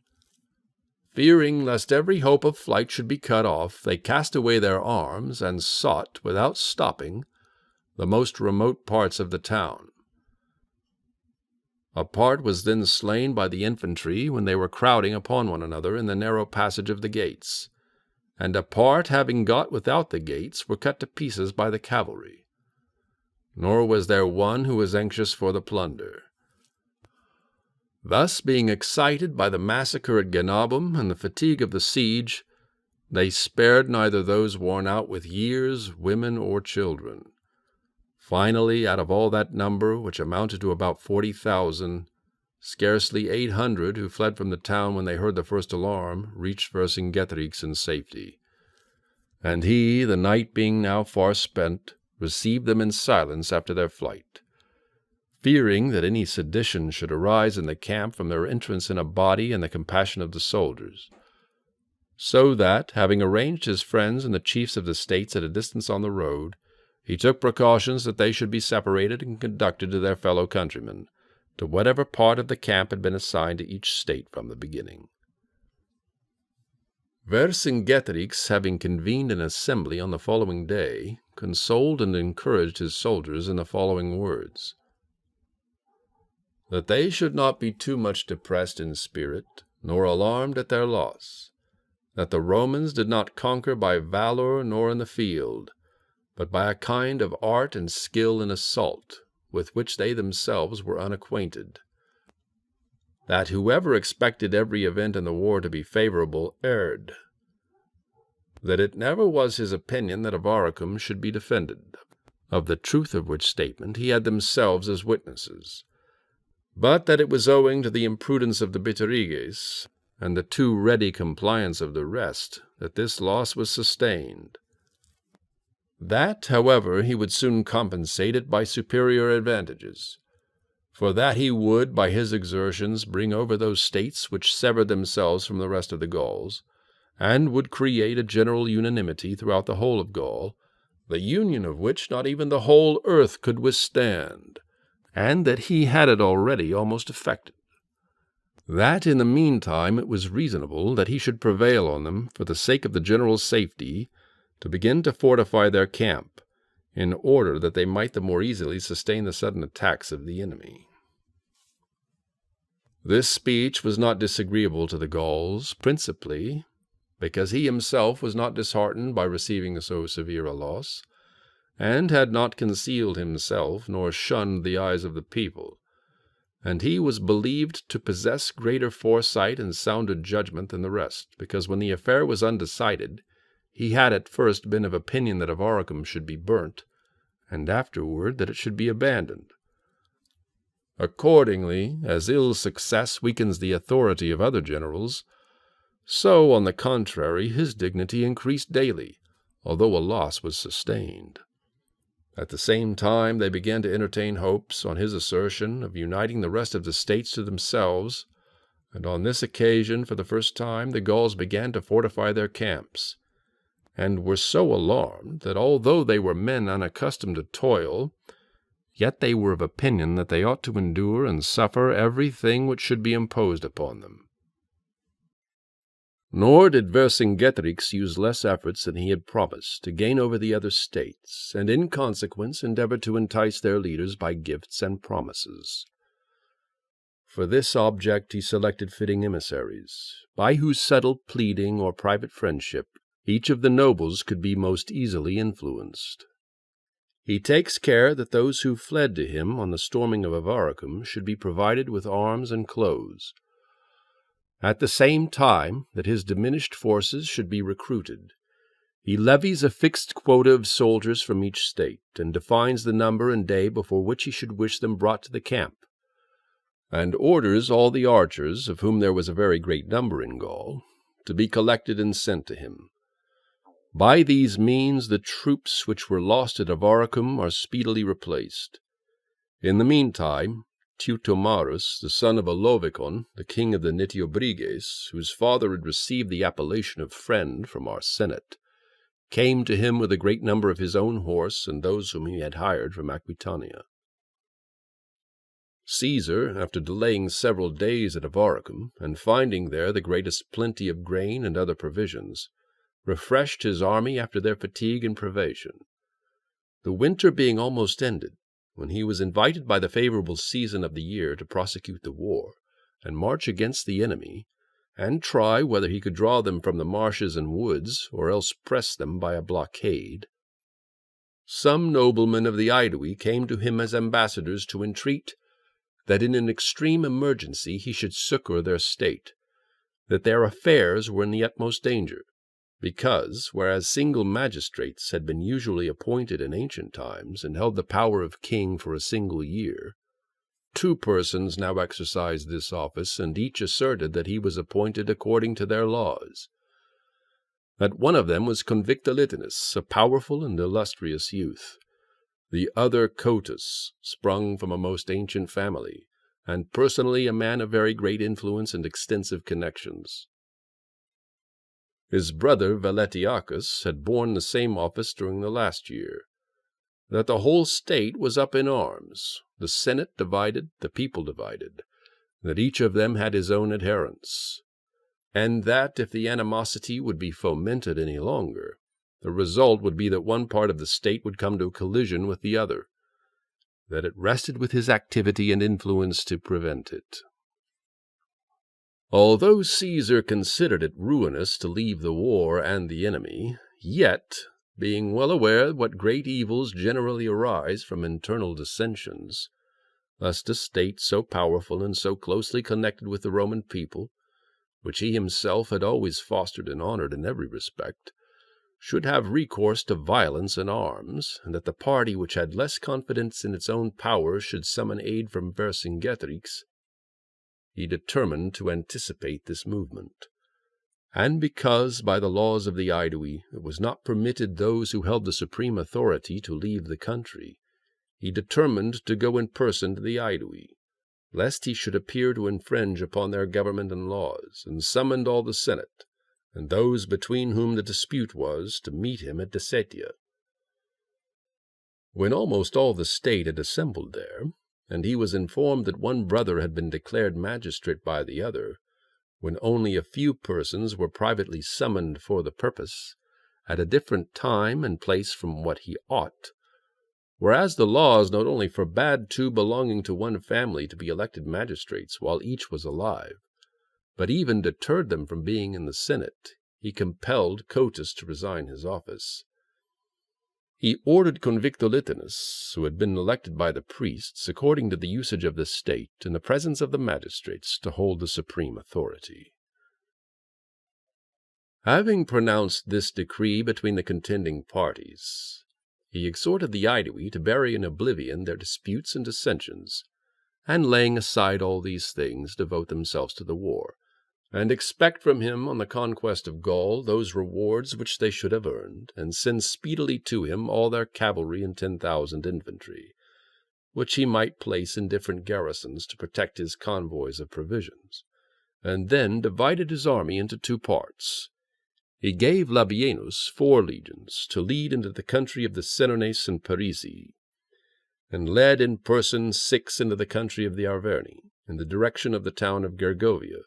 fearing lest every hope of flight should be cut off, they cast away their arms and sought, without stopping, the most remote parts of the town. A part was then slain by the infantry when they were crowding upon one another in the narrow passage of the gates, and a part, having got without the gates, were cut to pieces by the cavalry. Nor was there one who was anxious for the plunder. Thus, being excited by the massacre at Genabum and the fatigue of the siege, they spared neither those worn out with years, women, or children. Finally, out of all that number, which amounted to about 40,000, scarcely 800 who fled from the town when they heard the first alarm reached Vercingetorix in safety. And he, the night being now far spent, received them in silence after their flight, fearing that any sedition should arise in the camp from their entrance in a body and the compassion of the soldiers. So that, having arranged his friends and the chiefs of the states at a distance on the road, he took precautions that they should be separated and conducted to their fellow countrymen, to whatever part of the camp had been assigned to each state from the beginning. Vercingetorix, having convened an assembly on the following day, consoled and encouraged his soldiers in the following words: that they should not be too much depressed in spirit, nor alarmed at their loss, that the Romans did not conquer by valor nor in the field, but by a kind of art and skill in assault, with which they themselves were unacquainted. That whoever expected every event in the war to be favorable erred. That it never was his opinion that Avaricum should be defended, of the truth of which statement he had themselves as witnesses, but that it was owing to the imprudence of the Bituriges, and the too ready compliance of the rest, that this loss was sustained. That, however, he would soon compensate it by superior advantages, for that he would, by his exertions, bring over those states which severed themselves from the rest of the Gauls, and would create a general unanimity throughout the whole of Gaul, the union of which not even the whole earth could withstand, and that he had it already almost effected. That in the meantime it was reasonable that he should prevail on them, for the sake of the general safety, to begin to fortify their camp, in order that they might the more easily sustain the sudden attacks of the enemy. This speech was not disagreeable to the Gauls, principally because he himself was not disheartened by receiving so severe a loss, and had not concealed himself nor shunned the eyes of the people, and he was believed to possess greater foresight and sounder judgment than the rest, because when the affair was undecided, he had at first been of opinion that Avaricum should be burnt, and afterward that it should be abandoned. Accordingly, as ill success weakens the authority of other generals, so, on the contrary, his dignity increased daily, although a loss was sustained. At the same time, they began to entertain hopes, on his assertion, of uniting the rest of the states to themselves, and on this occasion, for the first time, the Gauls began to fortify their camps, and were so alarmed that although they were men unaccustomed to toil, yet they were of opinion that they ought to endure and suffer everything which should be imposed upon them. Nor did Vercingetorix use less efforts than he had promised to gain over the other states, and in consequence endeavored to entice their leaders by gifts and promises. For this object he selected fitting emissaries, by whose subtle pleading or private friendship each of the nobles could be most easily influenced. He takes care that those who fled to him on the storming of Avaricum should be provided with arms and clothes, at the same time that his diminished forces should be recruited. He levies a fixed quota of soldiers from each state, and defines the number and day before which he should wish them brought to the camp, and orders all the archers, of whom there was a very great number in Gaul, to be collected and sent to him. By these means the troops which were lost at Avaricum are speedily replaced. In the meantime, Teutomarus, the son of Olovicon, the king of the Nitiobriges, whose father had received the appellation of friend from our senate, came to him with a great number of his own horse and those whom he had hired from Aquitania. Caesar, after delaying several days at Avaricum, and finding there the greatest plenty of grain and other provisions, refreshed his army after their fatigue and privation. The winter being almost ended, when he was invited by the favorable season of the year to prosecute the war, and march against the enemy, and try whether he could draw them from the marshes and woods, or else press them by a blockade, some noblemen of the Aedui came to him as ambassadors to entreat that in an extreme emergency he should succor their state, that their affairs were in the utmost danger, because, whereas single magistrates had been usually appointed in ancient times, and held the power of king for a single year, 2 persons now exercised this office, and each asserted that he was appointed according to their laws. That one of them was Convictolitinus, a powerful and illustrious youth, the other Cotus, sprung from a most ancient family, and personally a man of very great influence and extensive connections. His brother Valetiacus had borne the same office during the last year. That the whole state was up in arms, the Senate divided, the people divided, that each of them had his own adherents, and that if the animosity would be fomented any longer, the result would be that one part of the state would come to collision with the other, that it rested with his activity and influence to prevent it. Although Caesar considered it ruinous to leave the war and the enemy, yet, being well aware what great evils generally arise from internal dissensions, lest a state so powerful and so closely connected with the Roman people, which he himself had always fostered and honored in every respect, should have recourse to violence and arms, and that the party which had less confidence in its own power should summon aid from Vercingetorix, he determined to anticipate this movement. And because by the laws of the Aedui it was not permitted those who held the supreme authority to leave the country, he determined to go in person to the Aedui, lest he should appear to infringe upon their government and laws, and summoned all the Senate, and those between whom the dispute was, to meet him at Dacetia. When almost all the state had assembled there, and he was informed that one brother had been declared magistrate by the other, when only a few persons were privately summoned for the purpose, at a different time and place from what he ought, whereas the laws not only forbade two belonging to one family to be elected magistrates while each was alive, but even deterred them from being in the Senate, he compelled Cotus to resign his office. He ordered Convictolitanus, who had been elected by the priests according to the usage of the state, in the presence of the magistrates, to hold the supreme authority. Having pronounced this decree between the contending parties, he exhorted the Aedui to bury in oblivion their disputes and dissensions, and laying aside all these things, devote themselves to the war, and expect from him on the conquest of Gaul those rewards which they should have earned, and send speedily to him all their cavalry and 10,000 infantry, which he might place in different garrisons to protect his convoys of provisions, and then divided his army into two parts. He gave Labienus 4 legions to lead into the country of the Senones and Parisi, and led in person 6 into the country of the Arverni, in the direction of the town of Gergovia,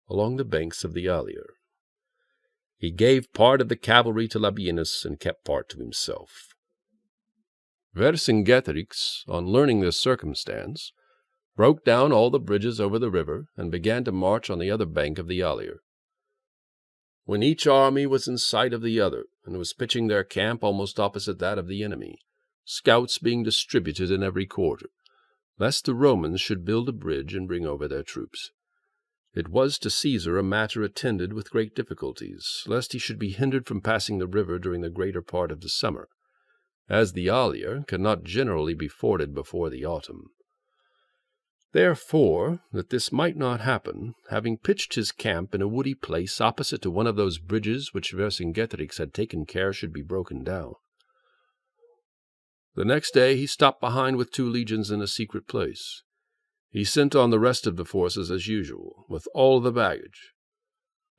along the banks of the Allier. He gave part of the cavalry to Labienus and kept part to himself. Vercingetorix, on learning this circumstance, broke down all the bridges over the river and began to march on the other bank of the Allier. When each army was in sight of the other, and was pitching their camp almost opposite that of the enemy, scouts being distributed in every quarter, lest the Romans should build a bridge and bring over their troops. It was to Caesar a matter attended with great difficulties, lest he should be hindered from passing the river during the greater part of the summer, as the Allier cannot generally be forded before the autumn. Therefore, that this might not happen, having pitched his camp in a woody place opposite to one of those bridges which Vercingetorix had taken care should be broken down, the next day he stopped behind with 2 legions in a secret place. He sent on the rest of the forces as usual, with all the baggage,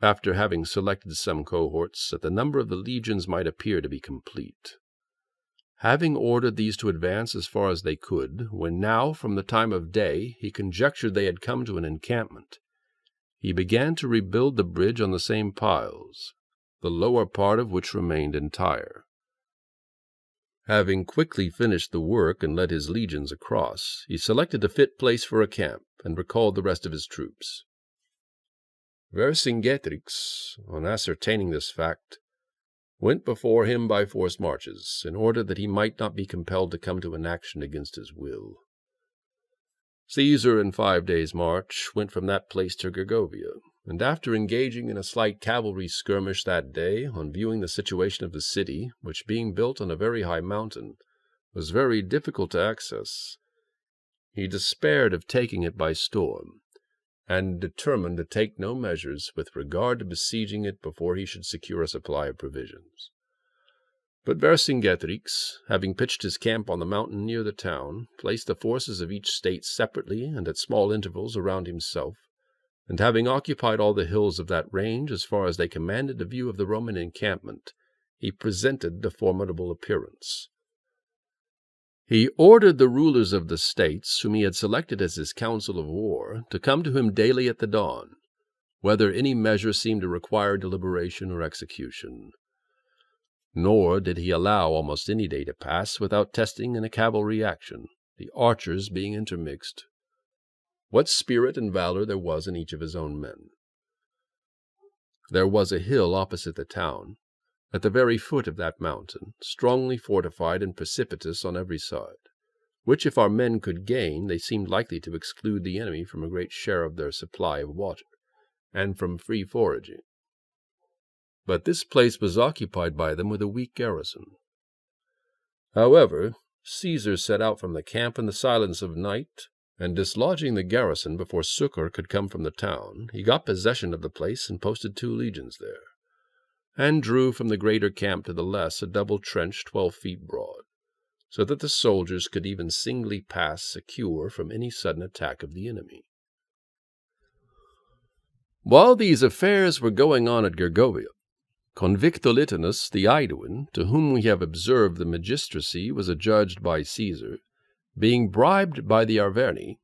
after having selected some cohorts, that the number of the legions might appear to be complete. Having ordered these to advance as far as they could, when now, from the time of day, he conjectured they had come to an encampment, he began to rebuild the bridge on the same piles, the lower part of which remained entire. Having quickly finished the work and led his legions across, he selected a fit place for a camp, and recalled the rest of his troops. Vercingetorix, on ascertaining this fact, went before him by forced marches, in order that he might not be compelled to come to an action against his will. Caesar, in 5 days' march, went from that place to Gergovia, and after engaging in a slight cavalry skirmish that day, on viewing the situation of the city, which being built on a very high mountain, was very difficult to access, he despaired of taking it by storm, and determined to take no measures with regard to besieging it before he should secure a supply of provisions. But Vercingetorix, having pitched his camp on the mountain near the town, placed the forces of each state separately and at small intervals around himself, and having occupied all the hills of that range as far as they commanded a view of the Roman encampment, he presented a formidable appearance. He ordered the rulers of the states, whom he had selected as his council of war, to come to him daily at the dawn, whether any measure seemed to require deliberation or execution. Nor did he allow almost any day to pass without testing in a cavalry action, the archers being intermixed, what spirit and valor there was in each of his own men. There was a hill opposite the town, at the very foot of that mountain, strongly fortified and precipitous on every side, which if our men could gain, they seemed likely to exclude the enemy from a great share of their supply of water, and from free foraging. But this place was occupied by them with a weak garrison. However, Caesar set out from the camp in the silence of night, and dislodging the garrison before succor could come from the town, he got possession of the place and posted 2 legions there, and drew from the greater camp to the less a double trench 12 feet broad, so that the soldiers could even singly pass secure from any sudden attack of the enemy. While these affairs were going on at Gergovia, Convictolitanus the Aeduan, to whom we have observed the magistracy was adjudged by Caesar, being bribed by the Arverni,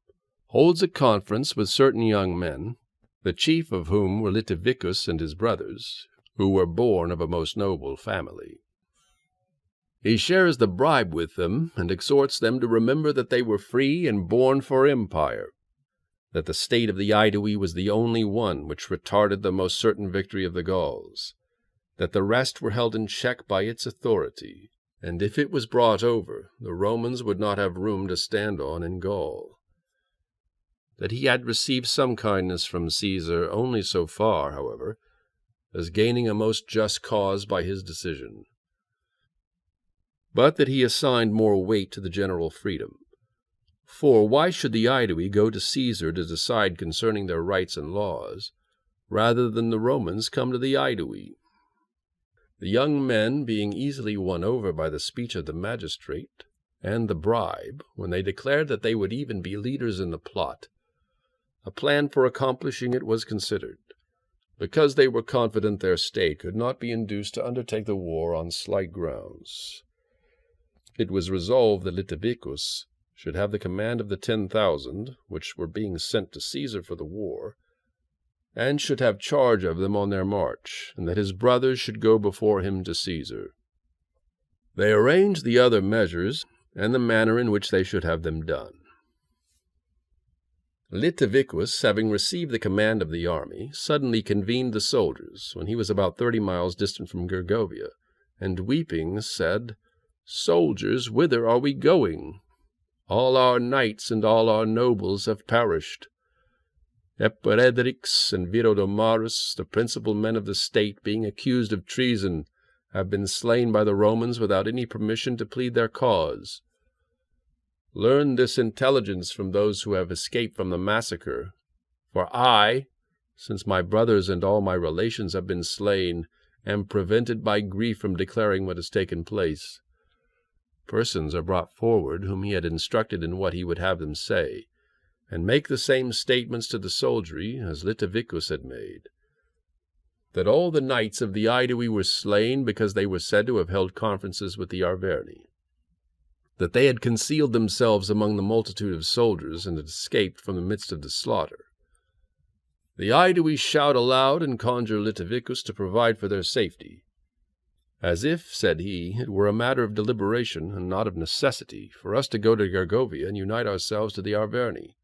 holds a conference with certain young men, the chief of whom were Litivicus and his brothers, who were born of a most noble family. He shares the bribe with them, and exhorts them to remember that they were free and born for empire, that the state of the Aedui was the only one which retarded the most certain victory of the Gauls, that the rest were held in check by its authority, and if it was brought over, the Romans would not have room to stand on in Gaul. That he had received some kindness from Caesar only so far, however, as gaining a most just cause by his decision, but that he assigned more weight to the general freedom. For why should the Aedui go to Caesar to decide concerning their rights and laws, rather than the Romans come to the Aedui? The young men being easily won over by the speech of the magistrate and the bribe, when they declared that they would even be leaders in the plot, a plan for accomplishing it was considered, because they were confident their state could not be induced to undertake the war on slight grounds. It was resolved that Litivicus should have the command of the 10,000, which were being sent to Caesar for the war, and should have charge of them on their march, and that his brothers should go before him to Caesar. They arranged the other measures, and the manner in which they should have them done. Litivicus, having received the command of the army, suddenly convened the soldiers, when he was about 30 miles distant from Gergovia, and weeping said, "Soldiers, whither are we going? All our knights and all our nobles have perished. Epidredrix and Virodomarus, the principal men of the state, being accused of treason, have been slain by the Romans without any permission to plead their cause. Learn this intelligence from those who have escaped from the massacre, for I, since my brothers and all my relations have been slain, am prevented by grief from declaring what has taken place." Persons are brought forward whom he had instructed in what he would have them say, and make the same statements to the soldiery as Litivicus had made, that all the knights of the Aedui were slain because they were said to have held conferences with the Arverni, that they had concealed themselves among the multitude of soldiers and had escaped from the midst of the slaughter. The Aedui shout aloud and conjure Litivicus to provide for their safety, as if, said he, it were a matter of deliberation and not of necessity for us to go to Gergovia and unite ourselves to the Arverni.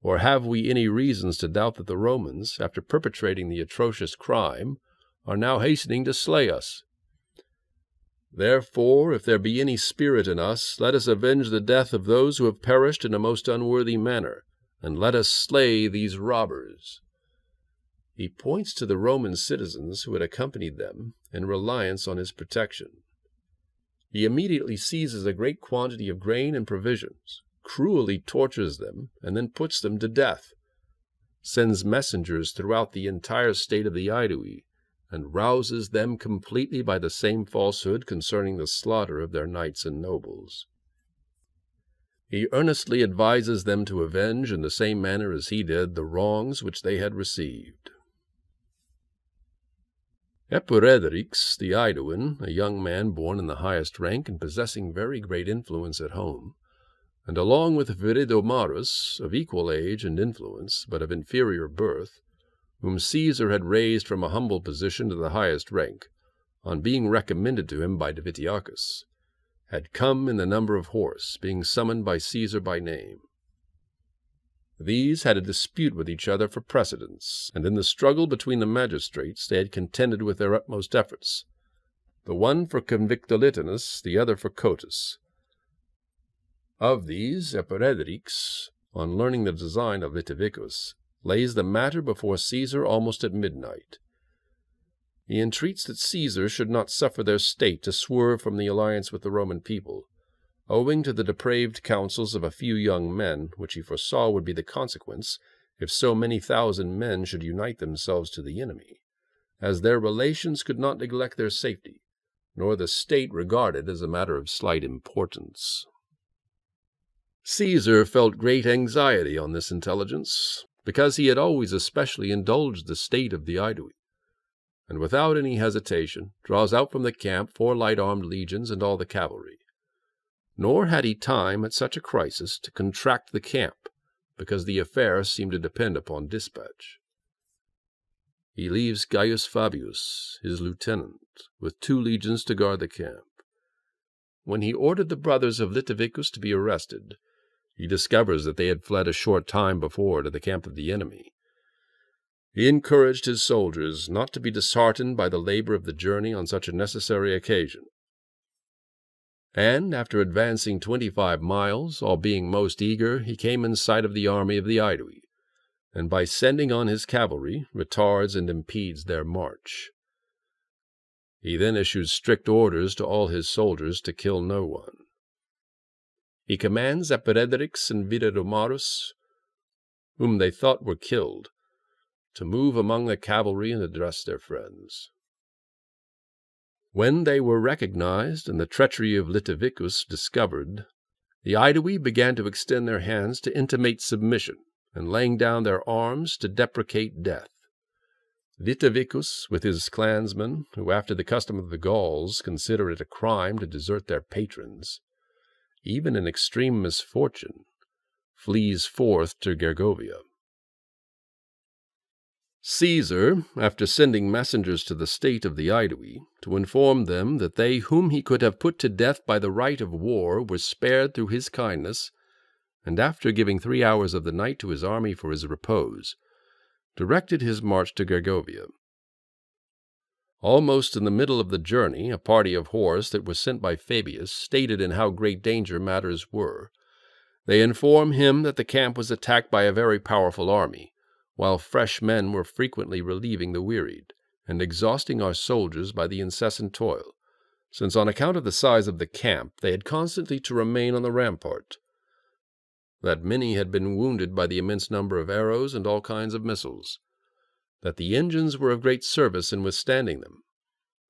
Or have we any reasons to doubt that the Romans, after perpetrating the atrocious crime, are now hastening to slay us? Therefore, if there be any spirit in us, let us avenge the death of those who have perished in a most unworthy manner, and let us slay these robbers. He points to the Roman citizens who had accompanied them in reliance on his protection. He immediately seizes a great quantity of grain and provisions, cruelly tortures them, and then puts them to death, sends messengers throughout the entire state of the Aedui, and rouses them completely by the same falsehood concerning the slaughter of their knights and nobles. He earnestly advises them to avenge in the same manner as he did the wrongs which they had received. Epidredrix the Aeduan, a young man born in the highest rank and possessing very great influence at home, and along with Virodomarus, of equal age and influence, but of inferior birth, whom Caesar had raised from a humble position to the highest rank, on being recommended to him by Divitiacus, had come in the number of horse, being summoned by Caesar by name. These had a dispute with each other for precedence, and in the struggle between the magistrates they had contended with their utmost efforts, the one for Convictolitanus, the other for Cotus. Of these, Avaricum, on learning the design of Litivicus, lays the matter before Caesar almost at midnight. He entreats that Caesar should not suffer their state to swerve from the alliance with the Roman people, owing to the depraved counsels of a few young men, which he foresaw would be the consequence if so many thousand men should unite themselves to the enemy, as their relations could not neglect their safety, nor the state regard it as a matter of slight importance. Caesar felt great anxiety on this intelligence, because he had always especially indulged the state of the Aedui, and without any hesitation draws out from the camp 4 light-armed legions and all the cavalry. Nor had he time at such a crisis to contract the camp, because the affair seemed to depend upon dispatch. He leaves Gaius Fabius, his lieutenant, with 2 legions to guard the camp. When he ordered the brothers of Litivicus to be arrested, he discovers that they had fled a short time before to the camp of the enemy. He encouraged his soldiers not to be disheartened by the labor of the journey on such a necessary occasion. And after advancing 25 miles, all being most eager, he came in sight of the army of the Aedui, and by sending on his cavalry, retards and impedes their march. He then issues strict orders to all his soldiers to kill no one. He commands Avaricum and Vididomarus, whom they thought were killed, to move among the cavalry and address their friends. When they were recognized and the treachery of Litivicus discovered, the Aedui began to extend their hands to intimate submission, and laying down their arms to deprecate death. Litivicus, with his clansmen, who after the custom of the Gauls consider it a crime to desert their patrons, even in extreme misfortune, flees forth to Gergovia. Caesar, after sending messengers to the state of the Aedui, to inform them that they whom he could have put to death by the right of war were spared through his kindness, and after giving 3 hours of the night to his army for his repose, directed his march to Gergovia. Almost in the middle of the journey, a party of horse that was sent by Fabius stated in how great danger matters were. They inform him that the camp was attacked by a very powerful army, while fresh men were frequently relieving the wearied, and exhausting our soldiers by the incessant toil, since on account of the size of the camp they had constantly to remain on the rampart, that many had been wounded by the immense number of arrows and all kinds of missiles, that the engines were of great service in withstanding them,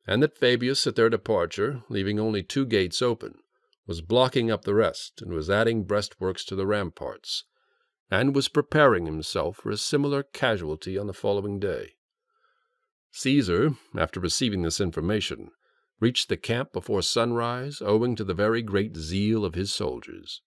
and that Fabius at their departure, leaving only 2 gates open, was blocking up the rest, and was adding breastworks to the ramparts, and was preparing himself for a similar casualty on the following day. Caesar, after receiving this information, reached the camp before sunrise, owing to the very great zeal of his soldiers.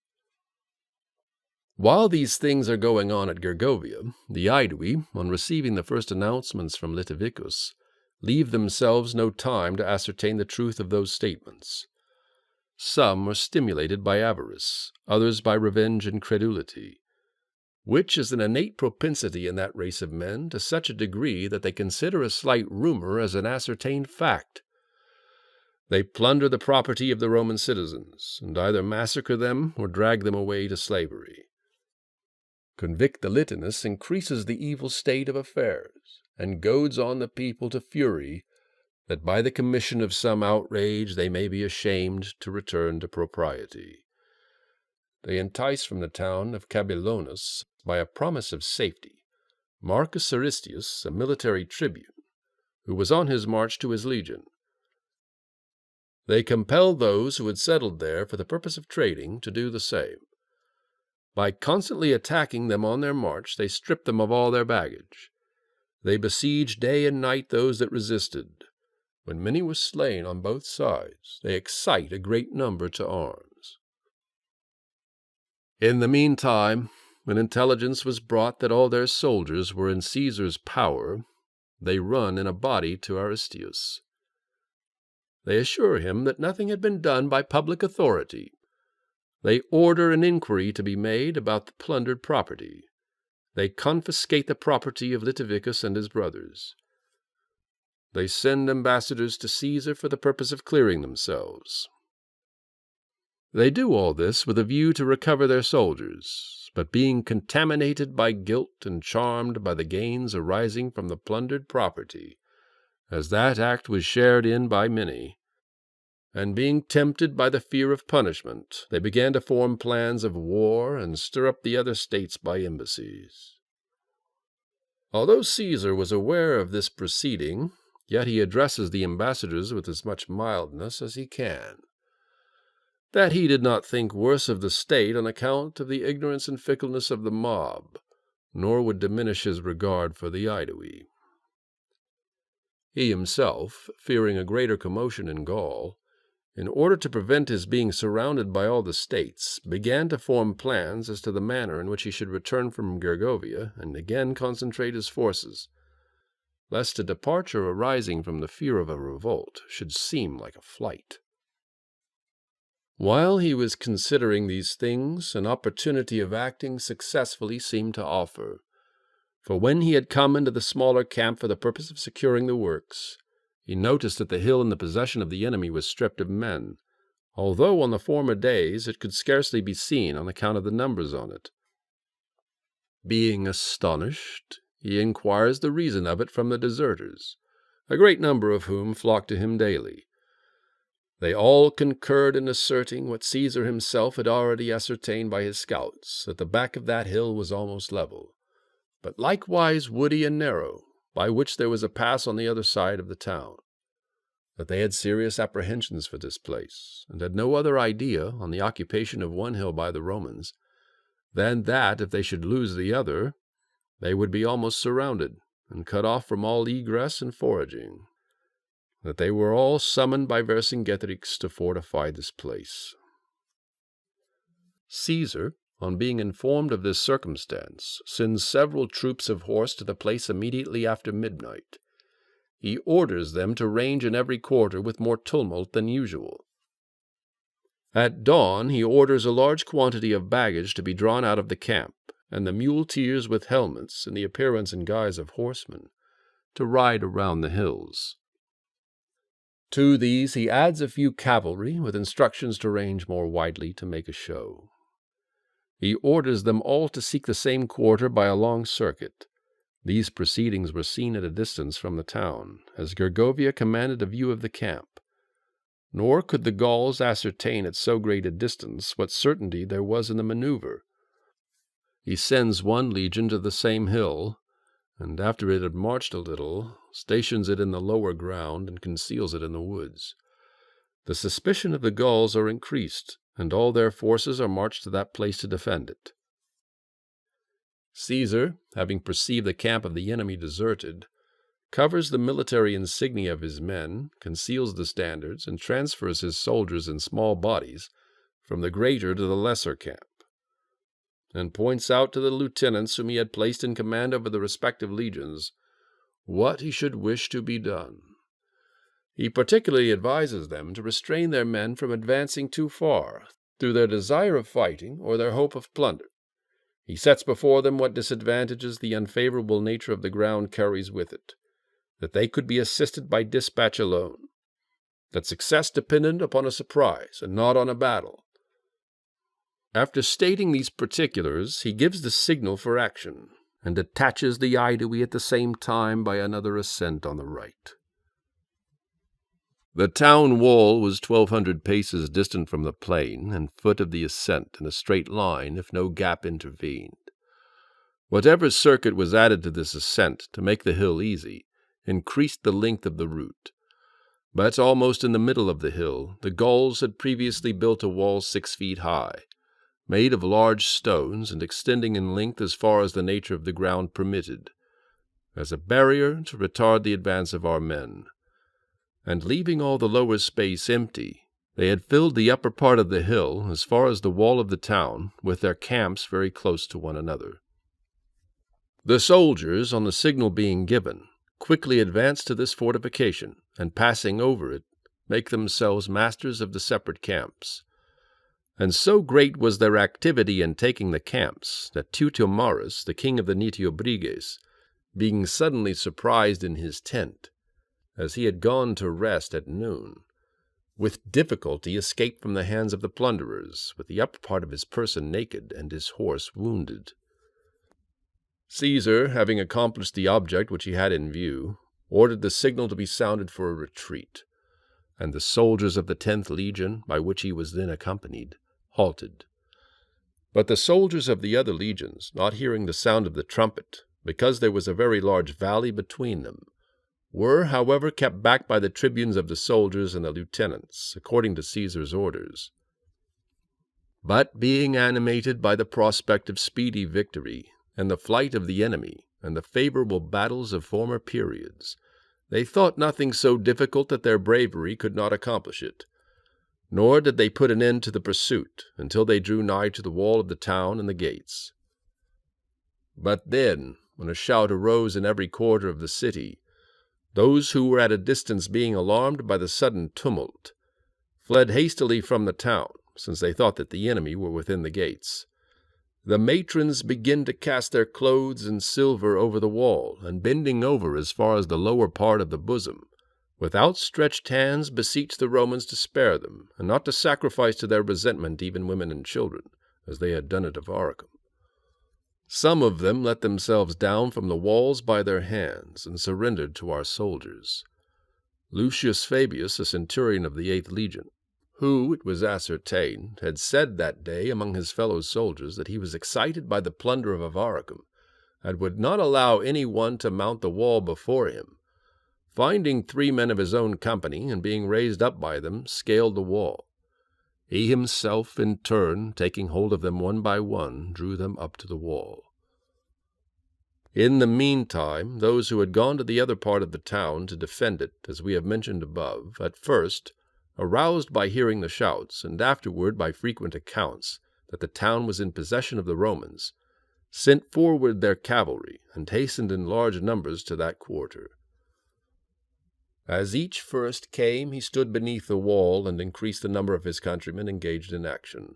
While these things are going on at Gergovia, the Aedui, on receiving the first announcements from Litivicus, leave themselves no time to ascertain the truth of those statements. Some are stimulated by avarice, others by revenge and credulity, which is an innate propensity in that race of men to such a degree that they consider a slight rumor as an ascertained fact. They plunder the property of the Roman citizens, and either massacre them or drag them away to slavery. Convictolitanus increases the evil state of affairs, and goads on the people to fury, that by the commission of some outrage they may be ashamed to return to propriety. They entice from the town of Cabellonus, by a promise of safety, Marcus Aristius, a military tribune, who was on his march to his legion. They compelled those who had settled there for the purpose of trading to do the same. By constantly attacking them on their march, they stripped them of all their baggage. They besieged day and night those that resisted. When many were slain on both sides, they excite a great number to arms. In the meantime, when intelligence was brought that all their soldiers were in Caesar's power, they run in a body to Aristeus. They assure him that nothing had been done by public authority. They order an inquiry to be made about the plundered property. They confiscate the property of Litivicus and his brothers. They send ambassadors to Caesar for the purpose of clearing themselves. They do all this with a view to recover their soldiers, but being contaminated by guilt and charmed by the gains arising from the plundered property, as that act was shared in by many, and being tempted by the fear of punishment, they began to form plans of war and stir up the other states by embassies. Although Caesar was aware of this proceeding, yet he addresses the ambassadors with as much mildness as he can. That he did not think worse of the state on account of the ignorance and fickleness of the mob, nor would diminish his regard for the Aedui. He himself, fearing a greater commotion in Gaul, in order to prevent his being surrounded by all the states, began to form plans as to the manner in which he should return from Gergovia and again concentrate his forces, lest a departure arising from the fear of a revolt should seem like a flight. While he was considering these things, an opportunity of acting successfully seemed to offer, for when he had come into the smaller camp for the purpose of securing the works, he noticed that the hill in the possession of the enemy was stripped of men, although on the former days it could scarcely be seen on account of the numbers on it. Being astonished, he inquires the reason of it from the deserters, a great number of whom flocked to him daily. They all concurred in asserting what Caesar himself had already ascertained by his scouts, that the back of that hill was almost level, but likewise woody and narrow, by which there was a pass on the other side of the town, that they had serious apprehensions for this place, and had no other idea, on the occupation of one hill by the Romans, than that if they should lose the other, they would be almost surrounded, and cut off from all egress and foraging, that they were all summoned by Vercingetorix to fortify this place. Caesar, on being informed of this circumstance, sends several troops of horse to the place immediately after midnight. He orders them to range in every quarter with more tumult than usual. At dawn he orders a large quantity of baggage to be drawn out of the camp, and the muleteers with helmets, in the appearance and guise of horsemen, to ride around the hills. To these he adds a few cavalry, with instructions to range more widely to make a show. He orders them all to seek the same quarter by a long circuit. These proceedings were seen at a distance from the town, as Gergovia commanded a view of the camp. Nor could the Gauls ascertain at so great a distance what certainty there was in the maneuver. He sends one legion to the same hill, and after it had marched a little, stations it in the lower ground and conceals it in the woods. The suspicion of the Gauls are increased, and all their forces are marched to that place to defend it. Caesar, having perceived the camp of the enemy deserted, covers the military insignia of his men, conceals the standards, and transfers his soldiers in small bodies from the greater to the lesser camp, and points out to the lieutenants whom he had placed in command over the respective legions what he should wish to be done. He particularly advises them to restrain their men from advancing too far, through their desire of fighting or their hope of plunder. He sets before them what disadvantages the unfavorable nature of the ground carries with it, that they could be assisted by dispatch alone, that success depended upon a surprise and not on a battle. After stating these particulars, he gives the signal for action, and attaches the Aedui at the same time by another ascent on the right. The town wall was 1,200 paces distant from the plain, and foot of the ascent in a straight line if no gap intervened. Whatever circuit was added to this ascent to make the hill easy increased the length of the route. But almost in the middle of the hill, the Gauls had previously built a wall 6 feet high, made of large stones and extending in length as far as the nature of the ground permitted, as a barrier to retard the advance of our men. And leaving all the lower space empty, they had filled the upper part of the hill as far as the wall of the town, with their camps very close to one another. The soldiers, on the signal being given, quickly advanced to this fortification, and passing over it, make themselves masters of the separate camps. And so great was their activity in taking the camps that Teutomarus, the king of the Nitiobriges, being suddenly surprised in his tent, as he had gone to rest at noon, with difficulty escaped from the hands of the plunderers, with the upper part of his person naked and his horse wounded. Caesar, having accomplished the object which he had in view, ordered the signal to be sounded for a retreat, and the soldiers of the 10th Legion, by which he was then accompanied, halted. But the soldiers of the other legions, not hearing the sound of the trumpet, because there was a very large valley between them, were, however, kept back by the tribunes of the soldiers and the lieutenants, according to Caesar's orders. But being animated by the prospect of speedy victory, and the flight of the enemy, and the favorable battles of former periods, they thought nothing so difficult that their bravery could not accomplish it. Nor did they put an end to the pursuit until they drew nigh to the wall of the town and the gates. But then, when a shout arose in every quarter of the city, those who were at a distance, being alarmed by the sudden tumult, fled hastily from the town, since they thought that the enemy were within the gates. The matrons began to cast their clothes and silver over the wall, and bending over as far as the lower part of the bosom, with outstretched hands beseech the Romans to spare them, and not to sacrifice to their resentment even women and children, as they had done at Avaricum. Some of them let themselves down from the walls by their hands, and surrendered to our soldiers. Lucius Fabius, a centurion of the 8th Legion, who, it was ascertained, had said that day among his fellow soldiers that he was excited by the plunder of Avaricum, and would not allow any one to mount the wall before him, finding 3 men of his own company, and being raised up by them, scaled the wall. He himself, in turn, taking hold of them one by one, drew them up to the wall. In the meantime, those who had gone to the other part of the town to defend it, as we have mentioned above, at first, aroused by hearing the shouts, and afterward by frequent accounts that the town was in possession of the Romans, sent forward their cavalry, and hastened in large numbers to that quarter. As each first came, he stood beneath the wall, and increased the number of his countrymen engaged in action.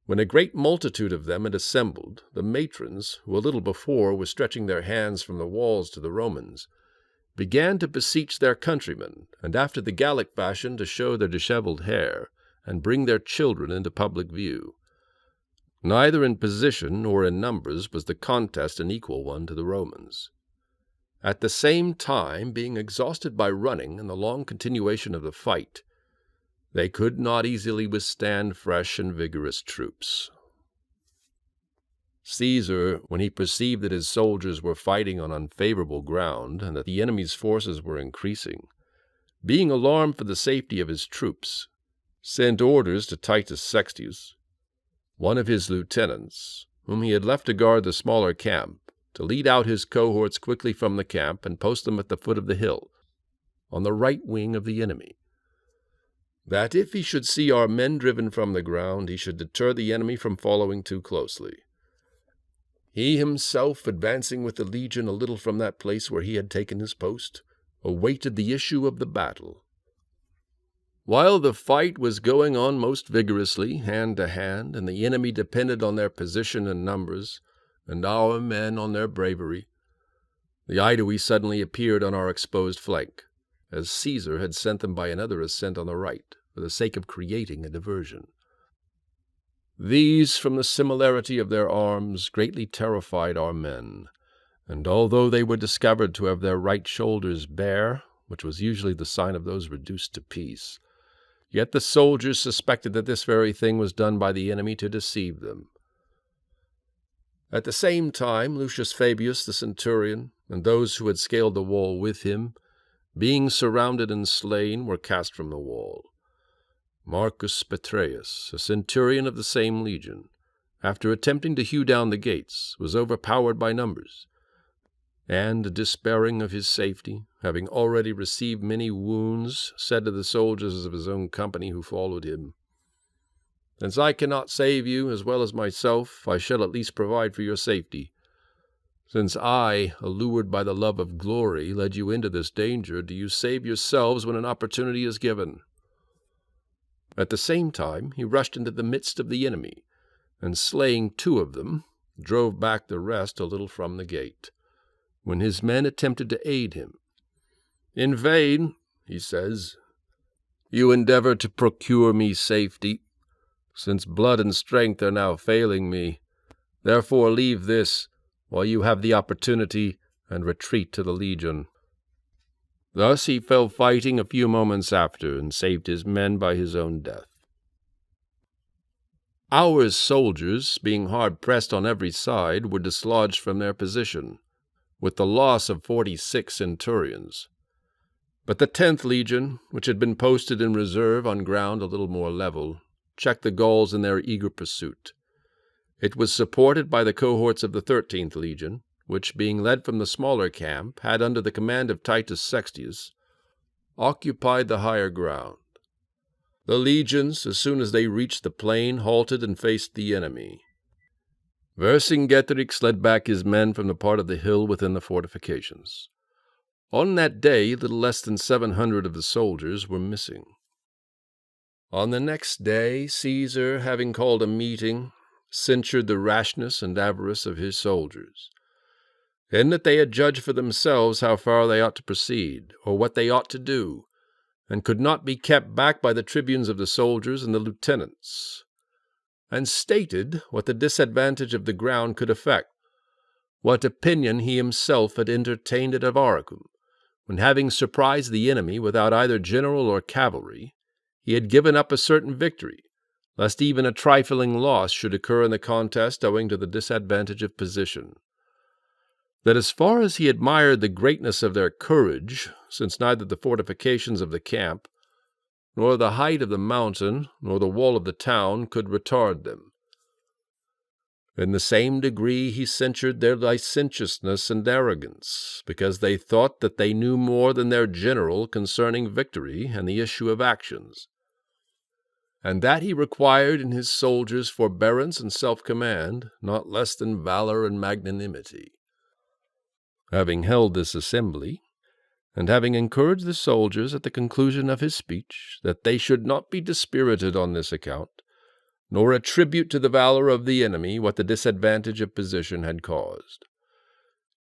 When a great multitude of them had assembled, the matrons, who a little before were stretching their hands from the walls to the Romans, began to beseech their countrymen, and after the Gallic fashion to show their dishevelled hair, and bring their children into public view. Neither in position nor in numbers was the contest an equal one to the Romans. At the same time, being exhausted by running and the long continuation of the fight, they could not easily withstand fresh and vigorous troops. Caesar, when he perceived that his soldiers were fighting on unfavorable ground, and that the enemy's forces were increasing, being alarmed for the safety of his troops, sent orders to Titus Sextius, one of his lieutenants, whom he had left to guard the smaller camp, to lead out his cohorts quickly from the camp and post them at the foot of the hill, on the right wing of the enemy, that if he should see our men driven from the ground, he should deter the enemy from following too closely. He himself, advancing with the legion a little from that place where he had taken his post, awaited the issue of the battle. While the fight was going on most vigorously, hand to hand, and the enemy depended on their position and numbers, and our men on their bravery, the Aedui suddenly appeared on our exposed flank, as Caesar had sent them by another ascent on the right, for the sake of creating a diversion. These, from the similarity of their arms, greatly terrified our men, and although they were discovered to have their right shoulders bare, which was usually the sign of those reduced to peace, yet the soldiers suspected that this very thing was done by the enemy to deceive them. At the same time, Lucius Fabius the centurion, and those who had scaled the wall with him, being surrounded and slain, were cast from the wall. Marcus Petreius, a centurion of the same legion, after attempting to hew down the gates, was overpowered by numbers, and, despairing of his safety, having already received many wounds, said to the soldiers of his own company who followed him, "Since I cannot save you as well as myself, I shall at least provide for your safety. Since I, allured by the love of glory, led you into this danger, do you save yourselves when an opportunity is given?" At the same time he rushed into the midst of the enemy, and slaying 2 of them, drove back the rest a little from the gate, when his men attempted to aid him. "In vain," he says, "you endeavor to procure me safety, since blood and strength are now failing me. Therefore leave this, while you have the opportunity, and retreat to the legion." Thus he fell fighting a few moments after, and saved his men by his own death. Our soldiers, being hard pressed on every side, were dislodged from their position, with the loss of 46 centurions. But the 10th Legion, which had been posted in reserve on ground a little more level, checked the Gauls in their eager pursuit. It was supported by the cohorts of the 13th Legion, which, being led from the smaller camp, had under the command of Titus Sextius, occupied the higher ground. The legions, as soon as they reached the plain, halted and faced the enemy. Vercingetorix led back his men from the part of the hill within the fortifications. On that day, little less than 700 of the soldiers were missing. On the next day, Caesar, having called a meeting, censured the rashness and avarice of his soldiers, in that they had judged for themselves how far they ought to proceed, or what they ought to do, and could not be kept back by the tribunes of the soldiers and the lieutenants, and stated what the disadvantage of the ground could effect, what opinion he himself had entertained at Avaricum, when, having surprised the enemy without either general or cavalry, he had given up a certain victory, lest even a trifling loss should occur in the contest owing to the disadvantage of position. That as far as he admired the greatness of their courage, since neither the fortifications of the camp, nor the height of the mountain, nor the wall of the town could retard them. In the same degree he censured their licentiousness and arrogance, because they thought that they knew more than their general concerning victory and the issue of actions, and that he required in his soldiers forbearance and self-command, not less than valor and magnanimity. Having held this assembly, and having encouraged the soldiers at the conclusion of his speech that they should not be dispirited on this account, nor attribute to the valor of the enemy what the disadvantage of position had caused,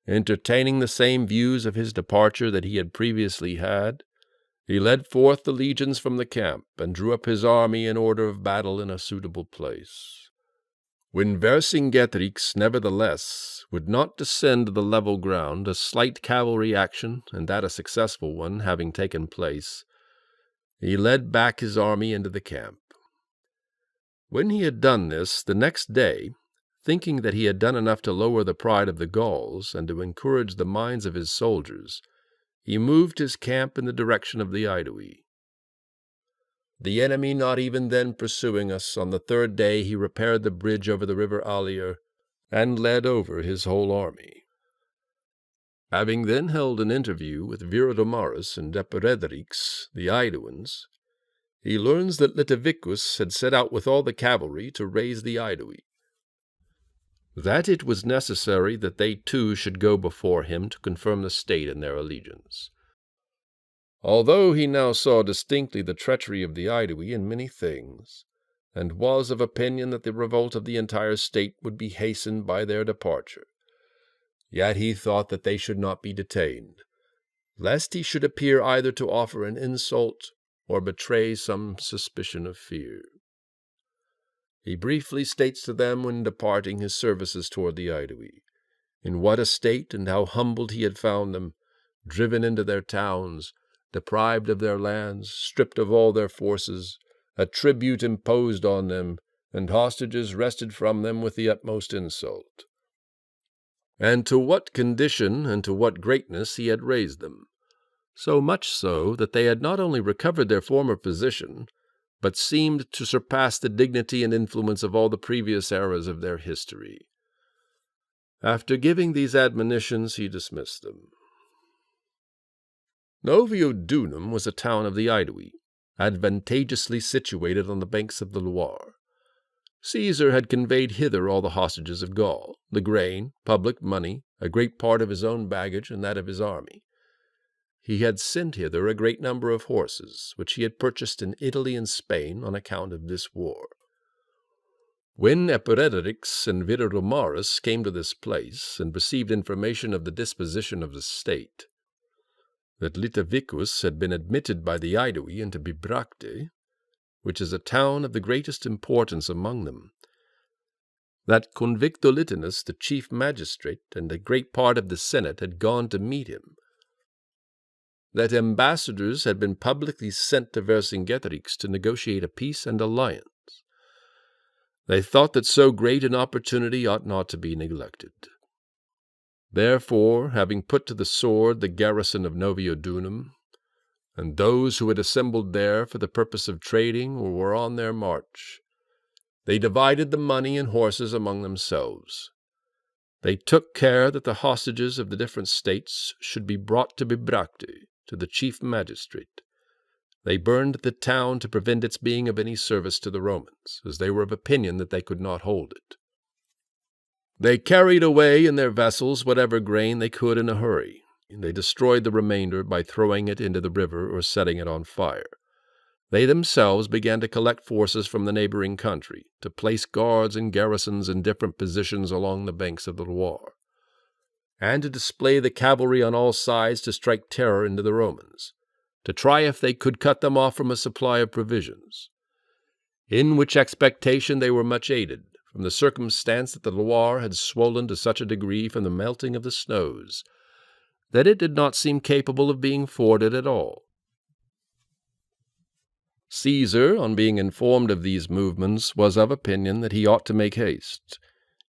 entertaining the same views of his departure that he had previously had, he led forth the legions from the camp, and drew up his army in order of battle in a suitable place. When Vercingetorix, nevertheless, would not descend to the level ground, a slight cavalry action, and that a successful one, having taken place, he led back his army into the camp. When he had done this, the next day, thinking that he had done enough to lower the pride of the Gauls, and to encourage the minds of his soldiers, he moved his camp in the direction of the Aedui. The enemy not even then pursuing us, on the 3rd day he repaired the bridge over the river Allia, and led over his whole army. Having then held an interview with Viridomarus and Deperedrix, the Aeduans, he learns that Litivicus had set out with all the cavalry to raise the Aedui, that it was necessary that they too should go before him to confirm the state in their allegiance. Although he now saw distinctly the treachery of the Aedui in many things, and was of opinion that the revolt of the entire state would be hastened by their departure, yet he thought that they should not be detained, lest he should appear either to offer an insult or betray some suspicion of fear. He briefly states to them when departing his services toward the Aedui, in what a state and how humbled he had found them, driven into their towns, deprived of their lands, stripped of all their forces, a tribute imposed on them, and hostages wrested from them with the utmost insult, and to what condition and to what greatness he had raised them, so much so that they had not only recovered their former position, but seemed to surpass the dignity and influence of all the previous eras of their history. After giving these admonitions, he dismissed them. Noviodunum was a town of the Aedui, advantageously situated on the banks of the Loire. Caesar had conveyed hither all the hostages of Gaul, the grain, public money, a great part of his own baggage and that of his army. He had sent hither a great number of horses, which he had purchased in Italy and Spain on account of this war. When Vercingetorix and Vercingetorix came to this place, and received information of the disposition of the state, that Litavicus had been admitted by the Aedui into Bibracte, which is a town of the greatest importance among them, that Convictolitinus, the chief magistrate, and a great part of the senate had gone to meet him, that ambassadors had been publicly sent to Vercingetorix to negotiate a peace and alliance, they thought that so great an opportunity ought not to be neglected. Therefore, having put to the sword the garrison of Noviodunum, and those who had assembled there for the purpose of trading or were on their march, they divided the money and horses among themselves. They took care that the hostages of the different states should be brought to Bibracte, to the chief magistrate. They burned the town to prevent its being of any service to the Romans, as they were of opinion that they could not hold it. They carried away in their vessels whatever grain they could in a hurry. They destroyed the remainder by throwing it into the river or setting it on fire. They themselves began to collect forces from the neighboring country, to place guards and garrisons in different positions along the banks of the Loire, and to display the cavalry on all sides to strike terror into the Romans, to try if they could cut them off from a supply of provisions, in which expectation they were much aided, from the circumstance that the Loire had swollen to such a degree from the melting of the snows, that it did not seem capable of being forded at all. Caesar, on being informed of these movements, was of opinion that he ought to make haste,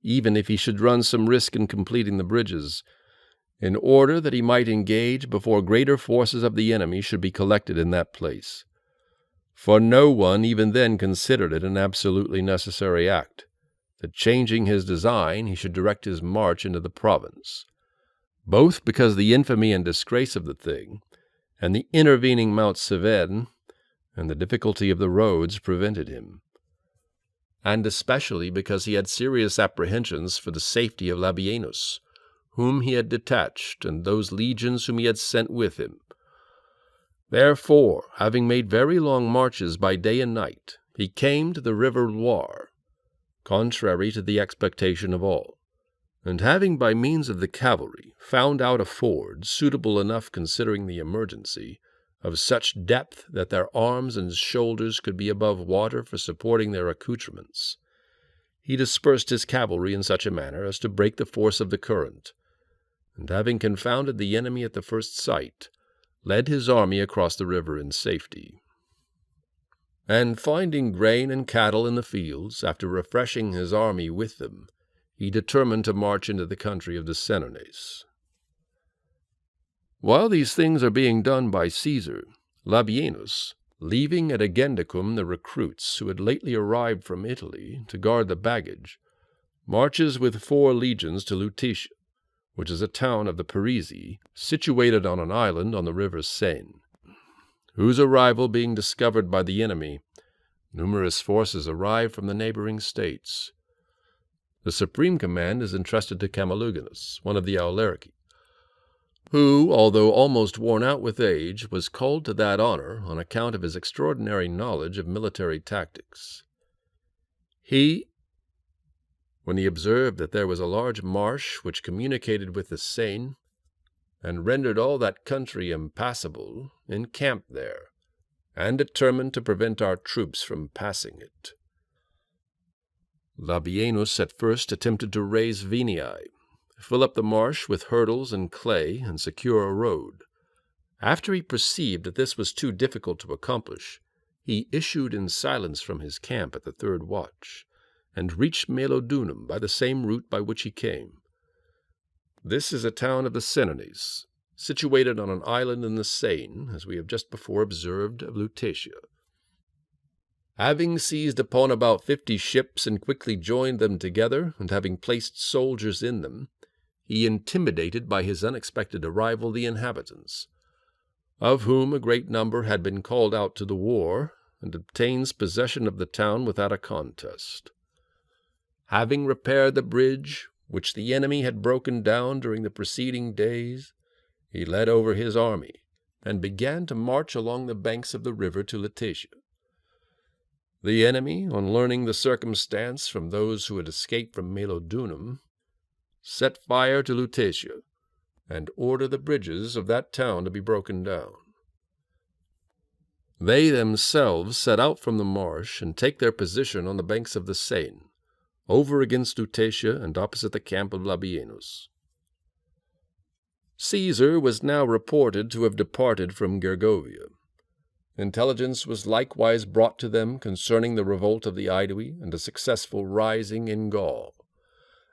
even if he should run some risk in completing the bridges, in order that he might engage before greater forces of the enemy should be collected in that place. For no one even then considered it an absolutely necessary act, that changing his design he should direct his march into the province, both because the infamy and disgrace of the thing, and the intervening Mount Cevennes, and the difficulty of the roads prevented him, and especially because he had serious apprehensions for the safety of Labienus, whom he had detached, and those legions whom he had sent with him. Therefore, having made very long marches by day and night, he came to the river Loire, contrary to the expectation of all, and having by means of the cavalry found out a ford suitable enough considering the emergency, of such depth that their arms and shoulders could be above water for supporting their accoutrements, he dispersed his cavalry in such a manner as to break the force of the current, and having confounded the enemy at the first sight, led his army across the river in safety. And finding grain and cattle in the fields, after refreshing his army with them, he determined to march into the country of the Senones. While these things are being done by Caesar, Labienus, leaving at Genabum the recruits who had lately arrived from Italy to guard the baggage, marches with 4 legions to Lutetia, which is a town of the Parisii, situated on an island on the river Seine, whose arrival being discovered by the enemy, numerous forces arrived from the neighboring states. The supreme command is entrusted to Camalluginus, one of the Aulerici, who, although almost worn out with age, was called to that honor on account of his extraordinary knowledge of military tactics. He, when he observed that there was a large marsh which communicated with the Seine, and rendered all that country impassable, encamped there, and determined to prevent our troops from passing it. Labienus at first attempted to raise Venii, fill up the marsh with hurdles and clay, and secure a road. After he perceived that this was too difficult to accomplish, he issued in silence from his camp at the 3rd watch, and reached Melodunum by the same route by which he came. This is a town of the Senones, situated on an island in the Seine, as we have just before observed of Lutetia. Having seized upon about 50 ships and quickly joined them together, and having placed soldiers in them, he intimidated by his unexpected arrival the inhabitants, of whom a great number had been called out to the war, and obtains possession of the town without a contest. Having repaired the bridge which the enemy had broken down during the preceding days, he led over his army and began to march along the banks of the river to Lutetia. The enemy, on learning the circumstance from those who had escaped from Melodunum, set fire to Lutetia and ordered the bridges of that town to be broken down. They themselves set out from the marsh and take their position on the banks of the Seine, over against Lutetia and opposite the camp of Labienus. Caesar was now reported to have departed from Gergovia. Intelligence was likewise brought to them concerning the revolt of the Aedui and a successful rising in Gaul,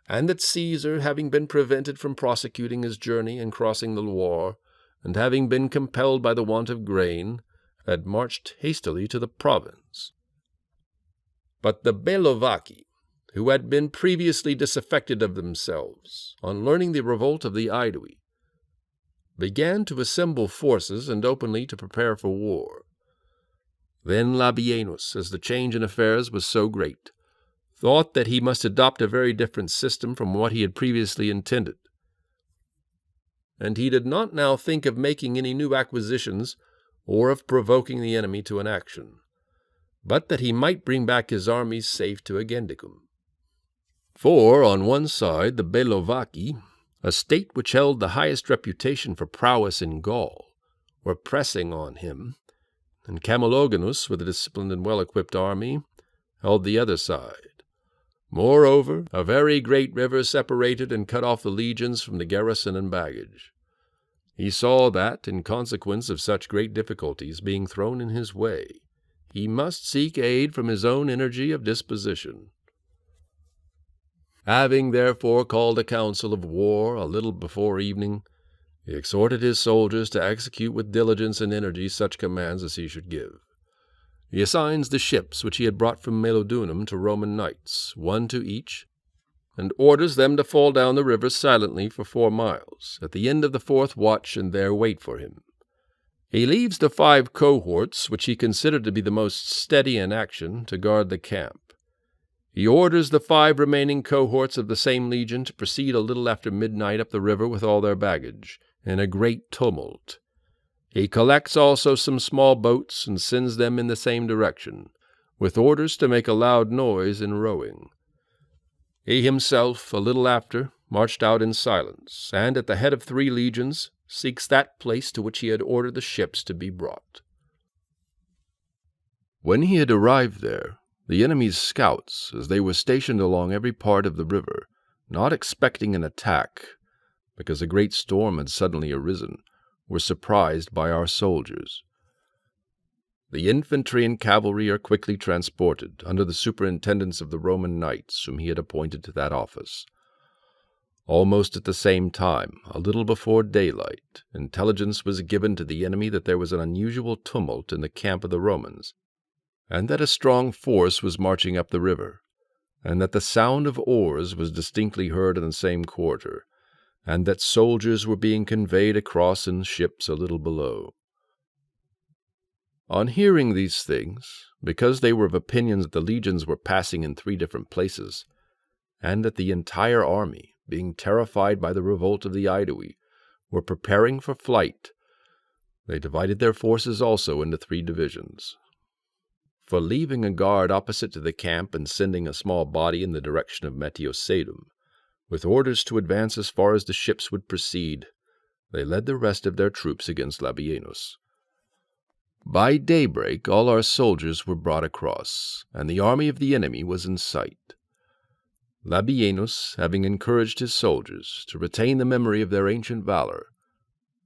and that Caesar, having been prevented from prosecuting his journey and crossing the Loire, and having been compelled by the want of grain, had marched hastily to the province. But the Bellovaci, who had been previously disaffected of themselves, on learning the revolt of the Aedui, began to assemble forces and openly to prepare for war. Then Labienus, as the change in affairs was so great, thought that he must adopt a very different system from what he had previously intended. And he did not now think of making any new acquisitions or of provoking the enemy to an action, but that he might bring back his armies safe to Genabum. For on one side the Bellovaci, a state which held the highest reputation for prowess in Gaul, were pressing on him, and Camalodunus, with a disciplined and well-equipped army, held the other side. Moreover, a very great river separated and cut off the legions from the garrison and baggage. He saw that, in consequence of such great difficulties being thrown in his way, he must seek aid from his own energy of disposition. Having therefore called a council of war a little before evening, he exhorted his soldiers to execute with diligence and energy such commands as he should give. He assigns the ships which he had brought from Melodunum to Roman knights, one to each, and orders them to fall down the river silently for 4 miles, at the end of the 4th watch, and there wait for him. He leaves the 5 cohorts, which he considered to be the most steady in action, to guard the camp. He orders the 5 remaining cohorts of the same legion to proceed a little after midnight up the river with all their baggage, in a great tumult. He collects also some small boats and sends them in the same direction, with orders to make a loud noise in rowing. He himself, a little after, marched out in silence, and at the head of 3 legions seeks that place to which he had ordered the ships to be brought. When he had arrived there, the enemy's scouts, as they were stationed along every part of the river, not expecting an attack, because a great storm had suddenly arisen, were surprised by our soldiers. The infantry and cavalry are quickly transported, under the superintendence of the Roman knights whom he had appointed to that office. Almost at the same time, a little before daylight, intelligence was given to the enemy that there was an unusual tumult in the camp of the Romans, and that a strong force was marching up the river, and that the sound of oars was distinctly heard in the same quarter, and that soldiers were being conveyed across in ships a little below. On hearing these things, because they were of opinion that the legions were passing in 3 different places, and that the entire army, being terrified by the revolt of the Aedui, were preparing for flight, they divided their forces also into 3 divisions. For leaving a guard opposite to the camp and sending a small body in the direction of Metiosedum, with orders to advance as far as the ships would proceed, they led the rest of their troops against Labienus. By daybreak all our soldiers were brought across, and the army of the enemy was in sight. Labienus, having encouraged his soldiers to retain the memory of their ancient valor,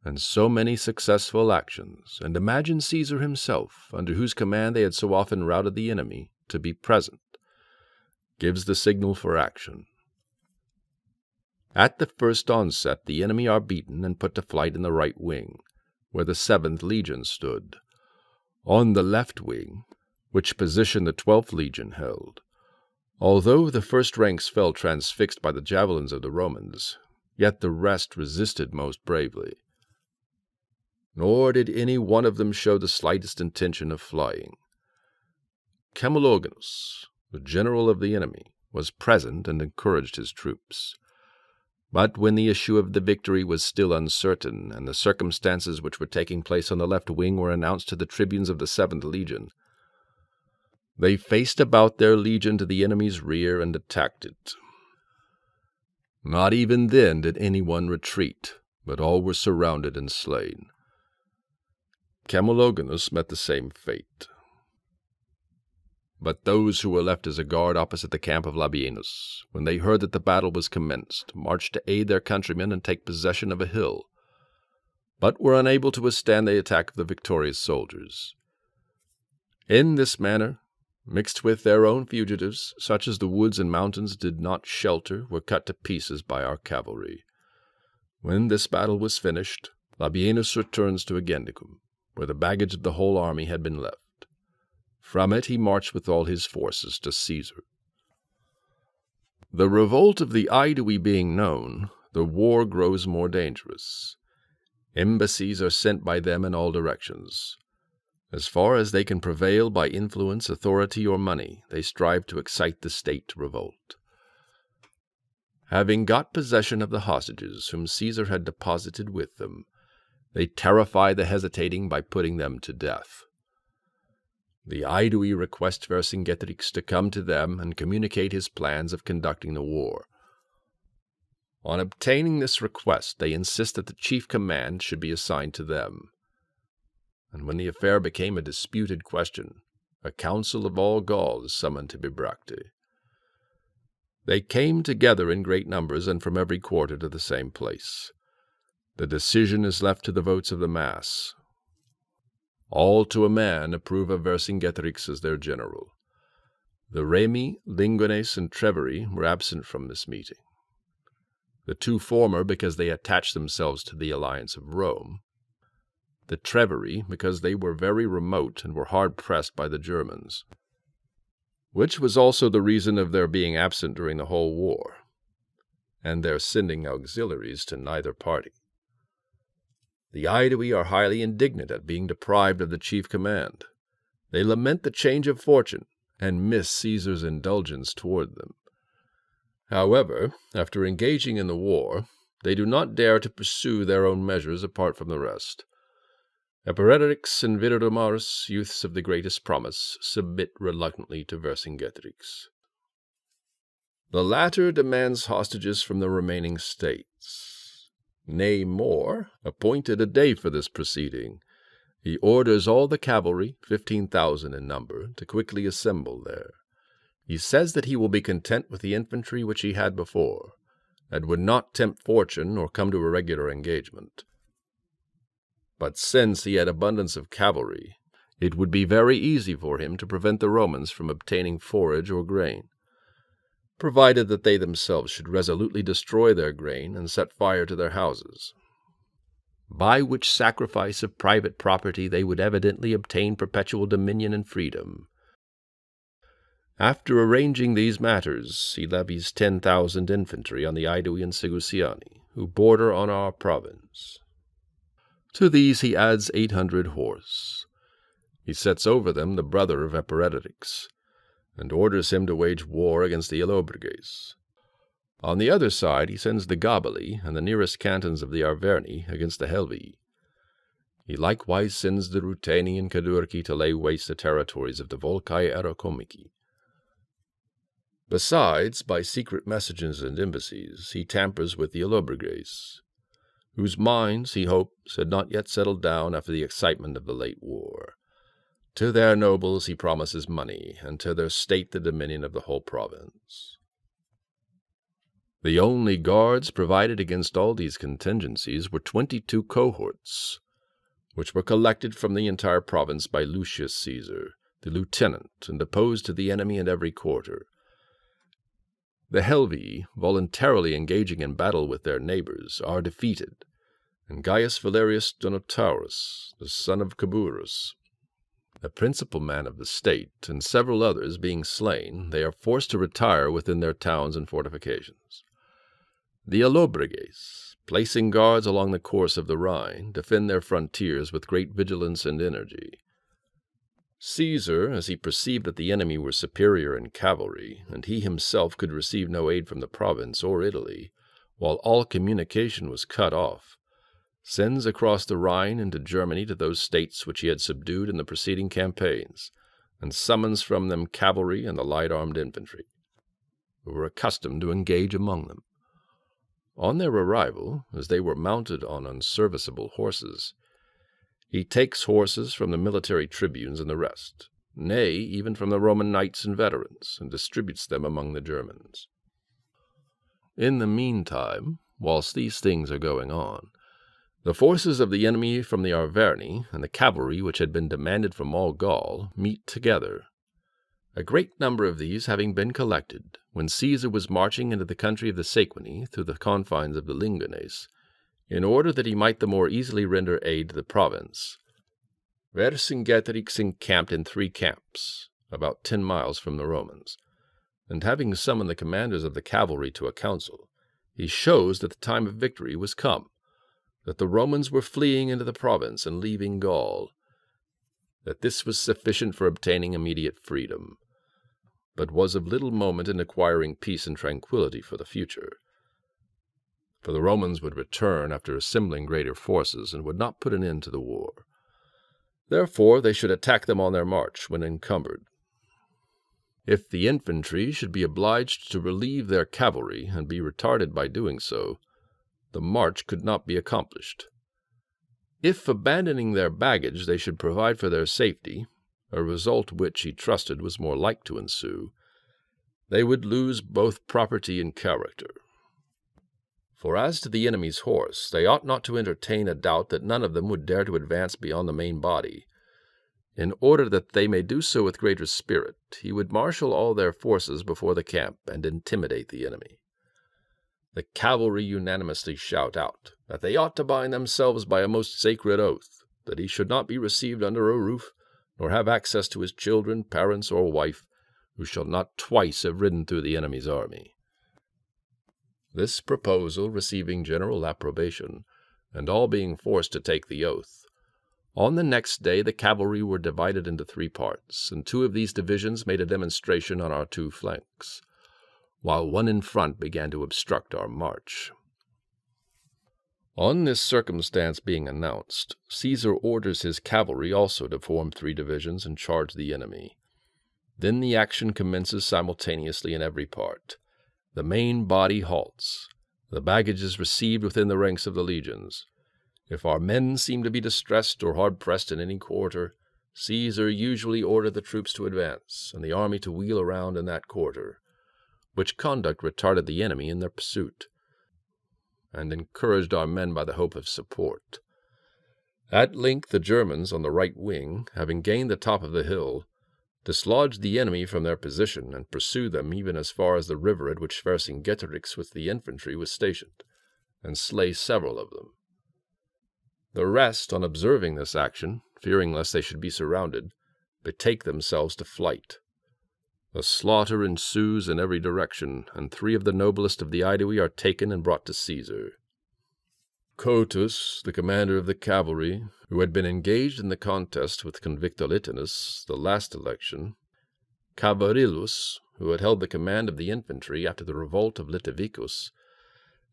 and so many successful actions, and imagined Caesar himself, under whose command they had so often routed the enemy, to be present, gives the signal for action. At the first onset the enemy are beaten and put to flight in the right wing, where the 7th Legion stood. On the left wing, which position the 12th Legion held, although the first ranks fell transfixed by the javelins of the Romans, yet the rest resisted most bravely. Nor did any one of them show the slightest intention of flying. Camalodunus, the general of the enemy, was present and encouraged his troops. But when the issue of the victory was still uncertain, and the circumstances which were taking place on the left wing were announced to the tribunes of the 7th Legion, they faced about their legion to the enemy's rear and attacked it. Not even then did anyone retreat, but all were surrounded and slain. Camulogenus met the same fate. But those who were left as a guard opposite the camp of Labienus, when they heard that the battle was commenced, marched to aid their countrymen and take possession of a hill, but were unable to withstand the attack of the victorious soldiers. In this manner, mixed with their own fugitives, such as the woods and mountains did not shelter, were cut to pieces by our cavalry. When this battle was finished, Labienus returns to Genabum, where the baggage of the whole army had been left. From it he marched with all his forces to Caesar. The revolt of the Aedui being known, the war grows more dangerous. Embassies are sent by them in all directions. As far as they can prevail by influence, authority, or money, they strive to excite the state to revolt. Having got possession of the hostages whom Caesar had deposited with them, they terrify the hesitating by putting them to death. The Aedui request Vercingetorix to come to them and communicate his plans of conducting the war. On obtaining this request, they insist that the chief command should be assigned to them. And when the affair became a disputed question, a council of all Gauls is summoned to Bibracte. They came together in great numbers and from every quarter to the same place. The decision is left to the votes of the mass. All to a man approve of Vercingetorix as their general. The Remi, Lingones, and Treveri were absent from this meeting. The two former because they attached themselves to the alliance of Rome, the Treveri because they were very remote and were hard pressed by the Germans, which was also the reason of their being absent during the whole war, and their sending auxiliaries to neither party. The Aedui are highly indignant at being deprived of the chief command. They lament the change of fortune, and miss Caesar's indulgence toward them. However, after engaging in the war, they do not dare to pursue their own measures apart from the rest. Avaricum and Viridomarus, youths of the greatest promise, submit reluctantly to Vercingetorix. The latter demands hostages from the remaining states. Nay, more, appointed a day for this proceeding. He orders all the cavalry, 15,000 in number, to quickly assemble there. He says that he will be content with the infantry which he had before, and would not tempt fortune or come to a regular engagement. But since he had abundance of cavalry, it would be very easy for him to prevent the Romans from obtaining forage or grain, provided that they themselves should resolutely destroy their grain and set fire to their houses, by which sacrifice of private property they would evidently obtain perpetual dominion and freedom. After arranging these matters, he levies 10,000 infantry on the Aedui and Segusiani, who border on our province. To these he adds 800 horse. He sets over them the brother of Vercingetorix, and orders him to wage war against the Allobroges. On the other side he sends the Gabali and the nearest cantons of the Arverni against the Helvii. He likewise sends the Ruteni and Cadurci to lay waste the territories of the Volcae Arecomici. Besides, by secret messages and embassies, he tampers with the Allobroges, whose minds, he hopes, had not yet settled down after the excitement of the late war. To their nobles he promises money, and to their state the dominion of the whole province. The only guards provided against all these contingencies were 22 cohorts, which were collected from the entire province by Lucius Caesar, the lieutenant, and opposed to the enemy in every quarter. The Helvii, voluntarily engaging in battle with their neighbors, are defeated, and Gaius Valerius Donotaurus, the son of Caburus, the principal man of the state, and several others being slain, they are forced to retire within their towns and fortifications. The Allobroges, placing guards along the course of the Rhine, defend their frontiers with great vigilance and energy. Caesar, as he perceived that the enemy were superior in cavalry, and he himself could receive no aid from the province or Italy, while all communication was cut off, sends across the Rhine into Germany to those states which he had subdued in the preceding campaigns, and summons from them cavalry and the light-armed infantry, who were accustomed to engage among them. On their arrival, as they were mounted on unserviceable horses, he takes horses from the military tribunes and the rest, nay, even from the Roman knights and veterans, and distributes them among the Germans. In the meantime, whilst these things are going on, the forces of the enemy from the Arverni and the cavalry which had been demanded from all Gaul meet together, a great number of these having been collected, when Caesar was marching into the country of the Sequani through the confines of the Lingones, in order that he might the more easily render aid to the province. Vercingetorix encamped in 3 camps, about 10 miles from the Romans, and having summoned the commanders of the cavalry to a council, he shows that the time of victory was come, that the Romans were fleeing into the province and leaving Gaul, that this was sufficient for obtaining immediate freedom, but was of little moment in acquiring peace and tranquillity for the future. For the Romans would return after assembling greater forces, and would not put an end to the war. Therefore they should attack them on their march when encumbered. If the infantry should be obliged to relieve their cavalry, and be retarded by doing so, the march could not be accomplished. If, abandoning their baggage, they should provide for their safety, a result which, he trusted, was more like to ensue, they would lose both property and character. For as to the enemy's horse, they ought not to entertain a doubt that none of them would dare to advance beyond the main body. In order that they may do so with greater spirit, he would marshal all their forces before the camp and intimidate the enemy. The cavalry unanimously shout out that they ought to bind themselves by a most sacred oath, that he should not be received under a roof, nor have access to his children, parents, or wife, who shall not twice have ridden through the enemy's army. This proposal receiving general approbation, and all being forced to take the oath, on the next day the cavalry were divided into 3 parts, and 2 of these divisions made a demonstration on our 2 flanks, while one in front began to obstruct our march. On this circumstance being announced, Caesar orders his cavalry also to form 3 divisions and charge the enemy. Then the action commences simultaneously in every part. The main body halts. The baggage is received within the ranks of the legions. If our men seem to be distressed or hard-pressed in any quarter, Caesar usually ordered the troops to advance, and the army to wheel around in that quarter, which conduct retarded the enemy in their pursuit, and encouraged our men by the hope of support. At length the Germans on the right wing, having gained the top of the hill, dislodged the enemy from their position, and pursued them even as far as the river at which Vercingetorix with the infantry was stationed, and slay several of them. The rest, on observing this action, fearing lest they should be surrounded, betake themselves to flight. A slaughter ensues in every direction, and 3 of the noblest of the Aedui are taken and brought to Caesar. Cotus, the commander of the cavalry, who had been engaged in the contest with Convictolitanus, the last election, Cavarilus, who had held the command of the infantry after the revolt of Litivicus,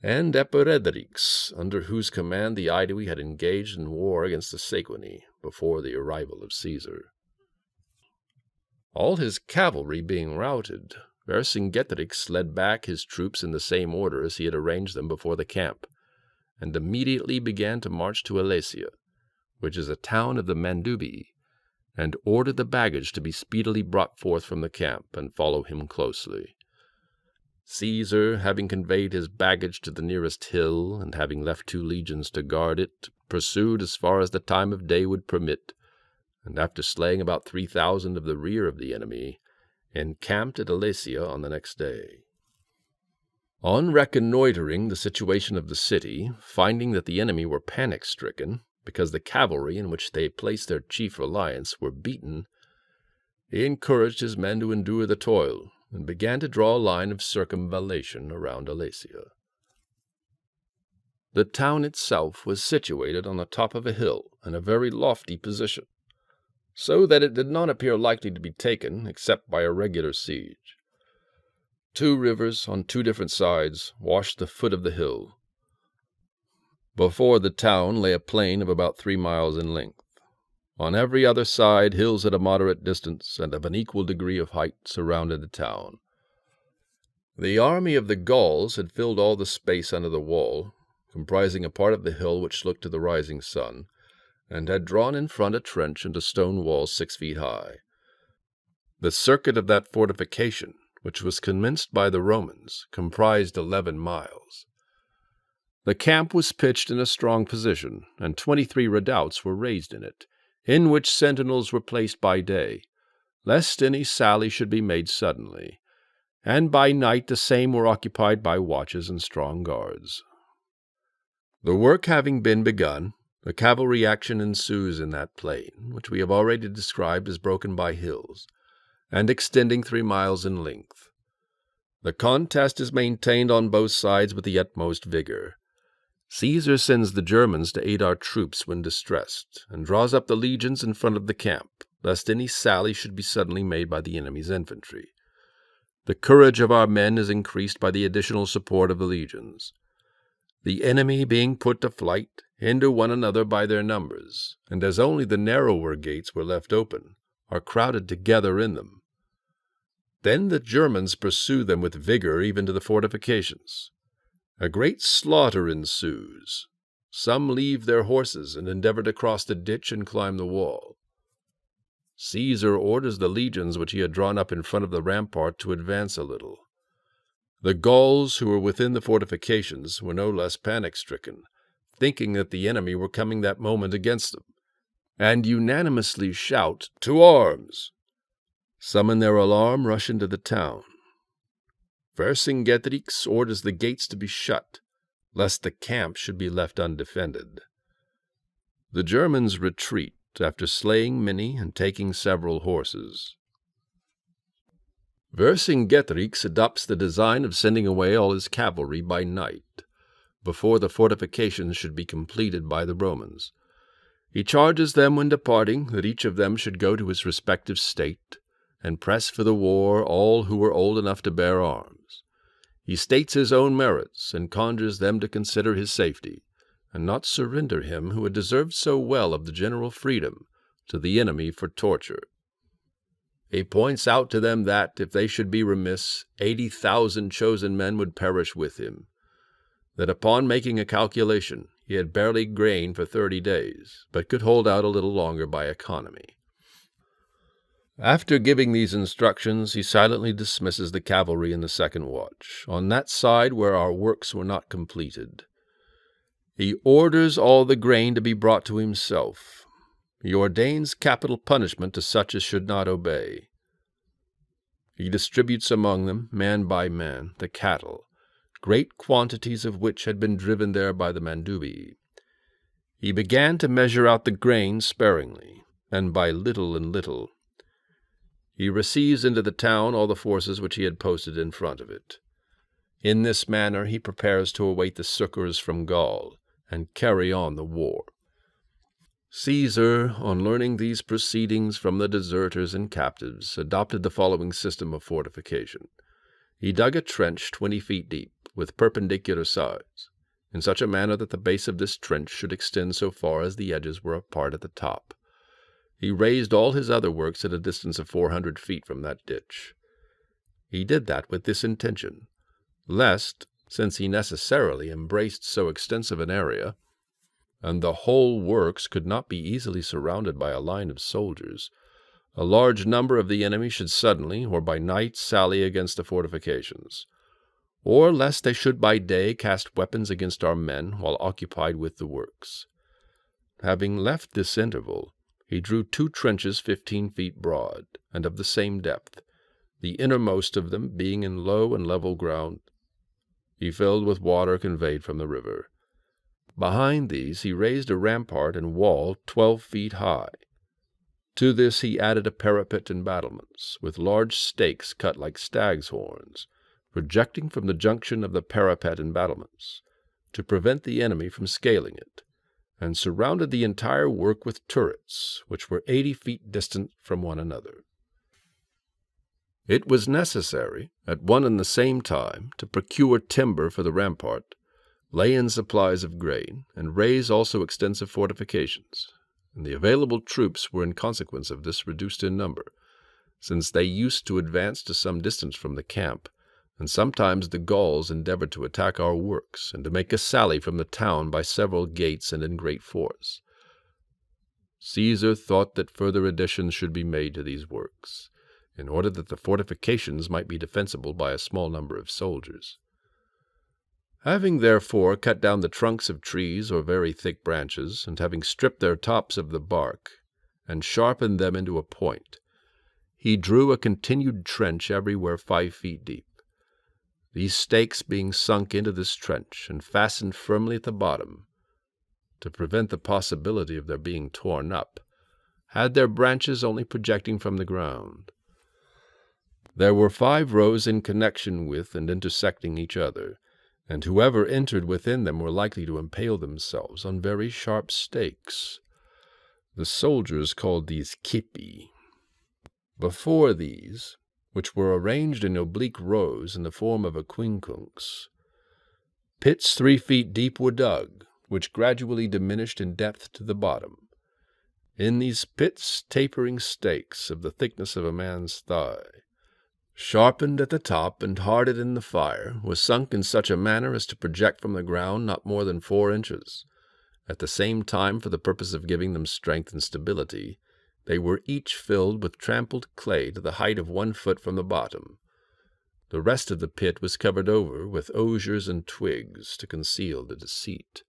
and Epiredrix, under whose command the Aedui had engaged in war against the Sequani before the arrival of Caesar. All his cavalry being routed, Vercingetorix led back his troops in the same order as he had arranged them before the camp, and immediately began to march to Alesia, which is a town of the Mandubii, and ordered the baggage to be speedily brought forth from the camp, and follow him closely. Caesar, having conveyed his baggage to the nearest hill, and having left 2 legions to guard it, pursued as far as the time of day would permit, and after slaying about 3,000 of the rear of the enemy, encamped at Alesia on the next day. On reconnoitering the situation of the city, finding that the enemy were panic-stricken, because the cavalry in which they placed their chief reliance were beaten, he encouraged his men to endure the toil, and began to draw a line of circumvallation around Alesia. The town itself was situated on the top of a hill in a very lofty position, so that it did not appear likely to be taken except by a regular siege. 2 rivers on 2 different sides washed the foot of the hill. Before the town lay a plain of about 3 miles in length. On every other side, hills at a moderate distance and of an equal degree of height surrounded the town. The army of the Gauls had filled all the space under the wall, comprising a part of the hill which looked to the rising sun, and had drawn in front a trench and a stone wall 6 feet high. The circuit of that fortification, which was commenced by the Romans, comprised 11 miles. The camp was pitched in a strong position, and 23 redoubts were raised in it, in which sentinels were placed by day, lest any sally should be made suddenly, and by night the same were occupied by watches and strong guards. The work having been begun, a cavalry action ensues in that plain, which we have already described as broken by hills, and extending 3 miles in length. The contest is maintained on both sides with the utmost vigor. Caesar sends the Germans to aid our troops when distressed, and draws up the legions in front of the camp, lest any sally should be suddenly made by the enemy's infantry. The courage of our men is increased by the additional support of the legions. The enemy, being put to flight, hinder one another by their numbers, and as only the narrower gates were left open, are crowded together in them. Then the Germans pursue them with vigor even to the fortifications. A great slaughter ensues. Some leave their horses and endeavor to cross the ditch and climb the wall. Caesar orders the legions which he had drawn up in front of the rampart to advance a little. The Gauls who were within the fortifications were no less panic-stricken, thinking that the enemy were coming that moment against them, and unanimously shout, "To arms!" Some in their alarm rush into the town. Vercingetorix orders the gates to be shut, lest the camp should be left undefended. The Germans retreat, after slaying many and taking several horses. Vercingetorix adopts the design of sending away all his cavalry by night, before the fortifications should be completed by the Romans. He charges them when departing that each of them should go to his respective state, and press for the war all who were old enough to bear arms. He states his own merits, and conjures them to consider his safety, and not surrender him who had deserved so well of the general freedom to the enemy for torture. He points out to them that, if they should be remiss, 80,000 chosen men would perish with him, that upon making a calculation he had barely grain for 30 days, but could hold out a little longer by economy. After giving these instructions, he silently dismisses the cavalry in the second watch, on that side where our works were not completed. He orders all the grain to be brought to himself. He ordains capital punishment to such as should not obey. He distributes among them, man by man, the cattle, great quantities of which had been driven there by the Mandubii. He began to measure out the grain sparingly, and by little and little. He receives into the town all the forces which he had posted in front of it. In this manner he prepares to await the succors from Gaul, and carry on the war. Caesar, on learning these proceedings from the deserters and captives, adopted the following system of fortification. He dug a trench 20 feet deep, with perpendicular sides, in such a manner that the base of this trench should extend so far as the edges were apart at the top. He raised all his other works at a distance of 400 feet from that ditch. He did that with this intention, lest, since he necessarily embraced so extensive an area, and the whole works could not be easily surrounded by a line of soldiers, a large number of the enemy should suddenly or by night sally against the fortifications, or lest they should by day cast weapons against our men while occupied with the works. Having left this interval, he drew 2 trenches 15 feet broad, and of the same depth, the innermost of them being in low and level ground. He filled with water conveyed from the river. Behind these he raised a rampart and wall 12 feet high. To this he added a parapet and battlements, with large stakes cut like stag's horns, projecting from the junction of the parapet and battlements, to prevent the enemy from scaling it, and surrounded the entire work with turrets, which were 80 feet distant from one another. It was necessary, at one and the same time, to procure timber for the rampart, lay in supplies of grain, and raise also extensive fortifications, and the available troops were in consequence of this reduced in number, since they used to advance to some distance from the camp, and sometimes the Gauls endeavored to attack our works, and to make a sally from the town by several gates and in great force. Caesar thought that further additions should be made to these works, in order that the fortifications might be defensible by a small number of soldiers. Having therefore cut down the trunks of trees or very thick branches, and having stripped their tops of the bark, and sharpened them into a point, he drew a continued trench everywhere 5 feet deep. These stakes being sunk into this trench and fastened firmly at the bottom, to prevent the possibility of their being torn up, had their branches only projecting from the ground. There were 5 rows in connection with and intersecting each other, and whoever entered within them were likely to impale themselves on very sharp stakes. The soldiers called these cipi. Before these, which were arranged in oblique rows in the form of a quincunx, pits 3 feet deep were dug, which gradually diminished in depth to the bottom. In these pits tapering stakes of the thickness of a man's thigh, sharpened at the top and hardened in the fire, was sunk in such a manner as to project from the ground not more than 4 inches. At the same time, for the purpose of giving them strength and stability, they were each filled with trampled clay to the height of 1 foot from the bottom. The rest of the pit was covered over with osiers and twigs to conceal the deceit.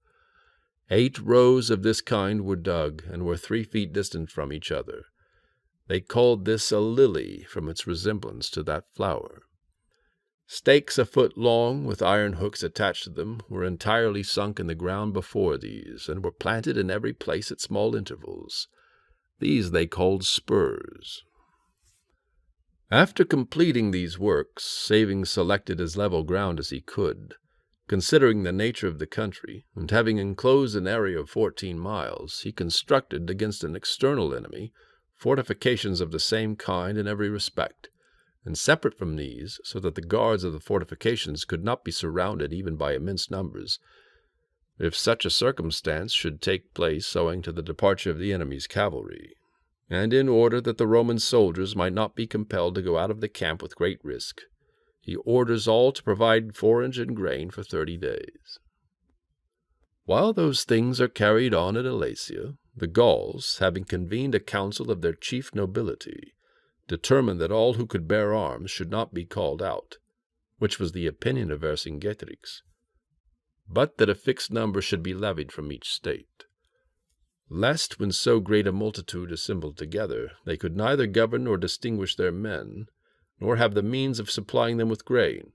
8 rows of this kind were dug, and were 3 feet distant from each other. They called this a lily, from its resemblance to that flower. Stakes 1 foot long, with iron hooks attached to them, were entirely sunk in the ground before these, and were planted in every place at small intervals. These they called spurs. After completing these works, saving selected as level ground as he could, considering the nature of the country, and having enclosed an area of 14 miles, he constructed, against an external enemy, fortifications of the same kind in every respect, and separate from these, so that the guards of the fortifications could not be surrounded even by immense numbers, if such a circumstance should take place owing to the departure of the enemy's cavalry, and in order that the Roman soldiers might not be compelled to go out of the camp with great risk, he orders all to provide forage and grain for 30 days. While those things are carried on at Alesia, the Gauls, having convened a council of their chief nobility, determined that all who could bear arms should not be called out, which was the opinion of Vercingetorix, but that a fixed number should be levied from each state, lest, when so great a multitude assembled together, they could neither govern nor distinguish their men, nor have the means of supplying them with grain.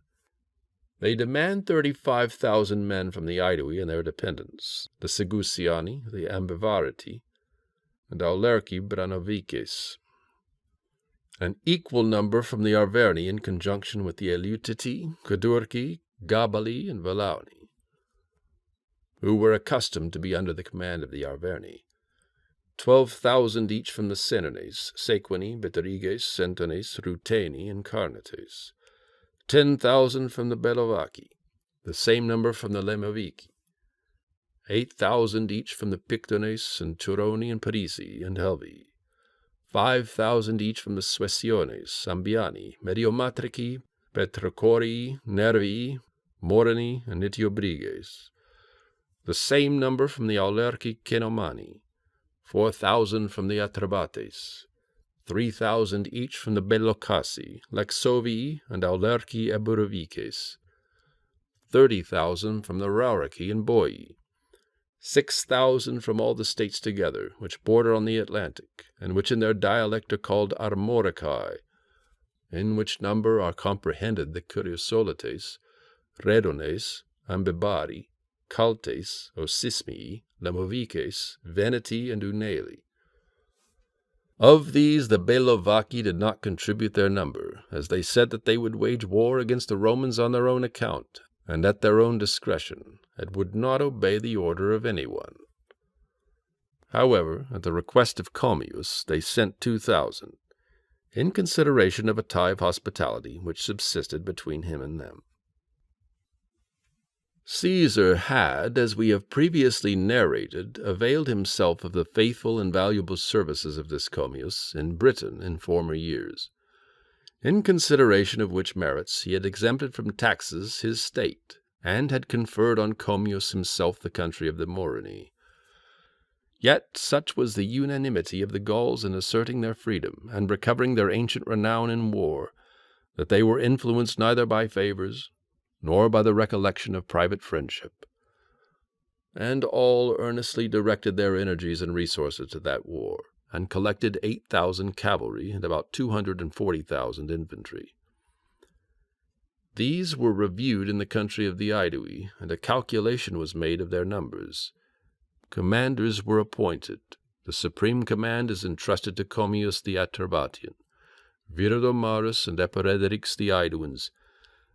They demand 35,000 men from the Aedui and their dependents, the Segusiani, the Ambivariti, and Aulerci Branovices, an equal number from the Arverni in conjunction with the Eleutiti, Cadurci, Gabali, and Valauni, who were accustomed to be under the command of the Arverni, 12,000 each from the Senones, Sequani, Beteriges, Centones, Ruteni, and Carnetes, 10,000 from the Belovaci, the same number from the Lemovici, 8,000 each from the Pictones, and Turoni, and Parisi, and Helvi, 5,000 each from the Suessiones, Ambiani, Mediomatrici, Petrocorii, Nervii, Morani, and Nitiobriges, the same number from the Aulerci Cenomani, 4,000 from the Atrebates, 3,000 each from the Bellocassi, Lexovii, and Aulerci Eburovices, 30,000 from the Raurici and Boii, 6,000 from all the states together, which border on the Atlantic, and which in their dialect are called Armoricae, in which number are comprehended the Curiosolites, Redones, Ambibari, Caltes, Osismii, Lemovices, Veneti, and Uneli. Of these the Belovaci did not contribute their number, as they said that they would wage war against the Romans on their own account, and at their own discretion, and would not obey the order of anyone. However, at the request of Commius, they sent 2,000, in consideration of a tie of hospitality which subsisted between him and them. Caesar had, as we have previously narrated, availed himself of the faithful and valuable services of this Commius in Britain in former years, in consideration of which merits he had exempted from taxes his state, and had conferred on Commius himself the country of the Morini. Yet such was the unanimity of the Gauls in asserting their freedom and recovering their ancient renown in war, that they were influenced neither by favors nor by the recollection of private friendship, and all earnestly directed their energies and resources to that war, and collected 8,000 cavalry and about 240,000 infantry. These were reviewed in the country of the Aedui, and a calculation was made of their numbers. Commanders were appointed. The supreme command is entrusted to Commius the Atrebatian, Viridomarus and Epiredrix the Aeduans,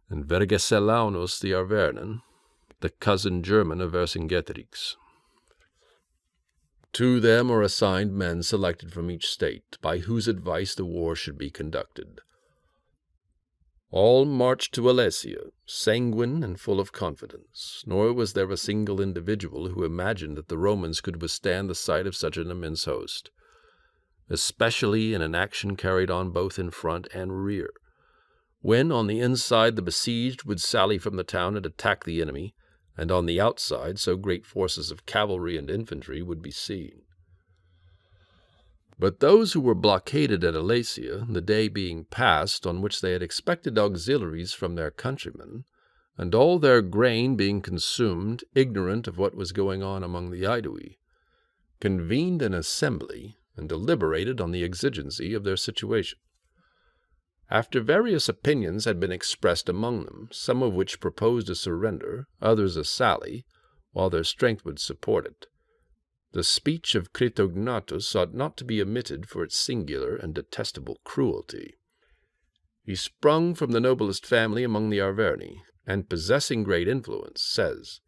and Vercingetorix the Arvernan, the cousin German of Vercingetorix. To them are assigned men selected from each state, by whose advice the war should be conducted. All marched to Alesia, sanguine and full of confidence, nor was there a single individual who imagined that the Romans could withstand the sight of such an immense host, especially in an action carried on both in front and rear, when on the inside the besieged would sally from the town and attack the enemy, and on the outside so great forces of cavalry and infantry would be seen. But those who were blockaded at Alesia, the day being past on which they had expected auxiliaries from their countrymen, and all their grain being consumed, ignorant of what was going on among the Aedui, convened an assembly and deliberated on the exigency of their situation. After various opinions had been expressed among them, some of which proposed a surrender, others a sally, while their strength would support it, the speech of Critognatus ought not to be omitted for its singular and detestable cruelty. He sprung from the noblest family among the Arverni, and possessing great influence, says,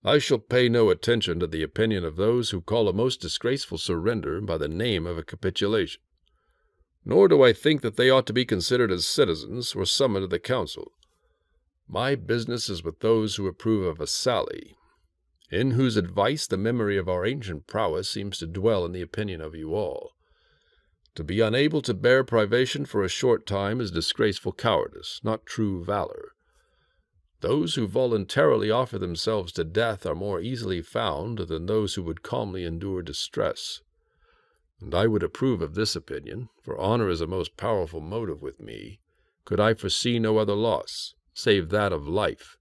"I shall pay no attention to the opinion of those who call a most disgraceful surrender by the name of a capitulation. Nor do I think that they ought to be considered as citizens or summoned to the council. My business is with those who approve of a sally, in whose advice the memory of our ancient prowess seems to dwell in the opinion of you all. To be unable to bear privation for a short time is disgraceful cowardice, not true valor. Those who voluntarily offer themselves to death are more easily found than those who would calmly endure distress. And I would approve of this opinion, for honor is a most powerful motive with me, could I foresee no other loss, save that of life.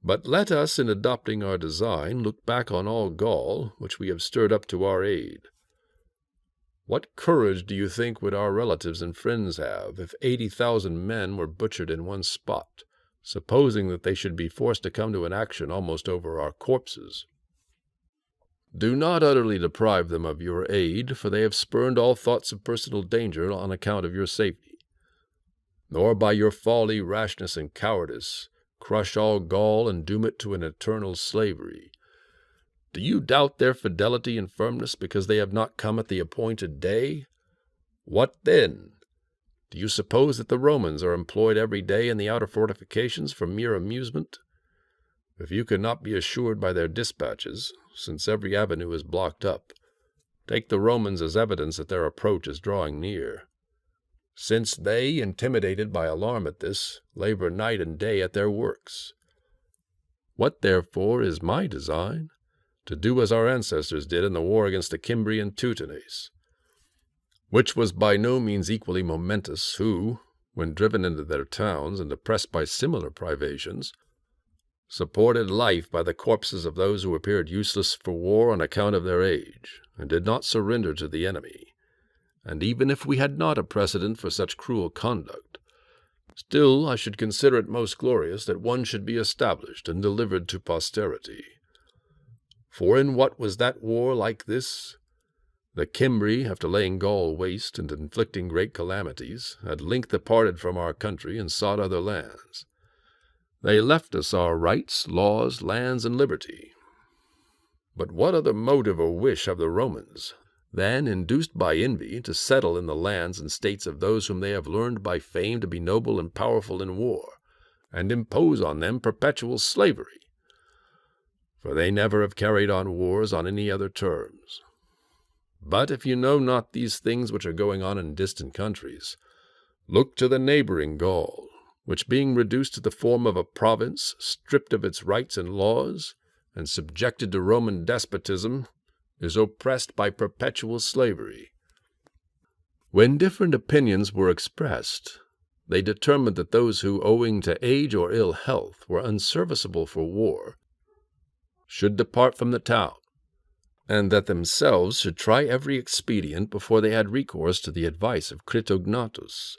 But let us, in adopting our design, look back on all Gaul, which we have stirred up to our aid. What courage do you think would our relatives and friends have if 80,000 men were butchered in one spot, supposing that they should be forced to come to an action almost over our corpses? Do not utterly deprive them of your aid, for they have spurned all thoughts of personal danger on account of your safety. Nor by your folly, rashness, and cowardice crush all Gaul and doom it to an eternal slavery. Do you doubt their fidelity and firmness because they have not come at the appointed day? What then? Do you suppose that the Romans are employed every day in the outer fortifications for mere amusement? If you cannot be assured by their dispatches, since every avenue is blocked up, take the Romans as evidence that their approach is drawing near, since they, intimidated by alarm at this, labor night and day at their works. What, therefore, is my design? To do as our ancestors did in the war against the Cimbrian Teutones, which was by no means equally momentous, who, when driven into their towns and oppressed by similar privations, supported life by the corpses of those who appeared useless for war on account of their age, and did not surrender to the enemy. And even if we had not a precedent for such cruel conduct, still I should consider it most glorious that one should be established and delivered to posterity. For in what was that war like this? The Cimbri, after laying Gaul waste and inflicting great calamities, at length departed from our country and sought other lands. They left us our rights, laws, lands, and liberty. But what other motive or wish have the Romans than, induced by envy, to settle in the lands and states of those whom they have learned by fame to be noble and powerful in war, and impose on them perpetual slavery? For they never have carried on wars on any other terms. But if you know not these things which are going on in distant countries, look to the neighboring Gaul, which being reduced to the form of a province, stripped of its rights and laws, and subjected to Roman despotism, is oppressed by perpetual slavery. When different opinions were expressed, they determined that those who, owing to age or ill health, were unserviceable for war, should depart from the town, and that themselves should try every expedient before they had recourse to the advice of Critognatus.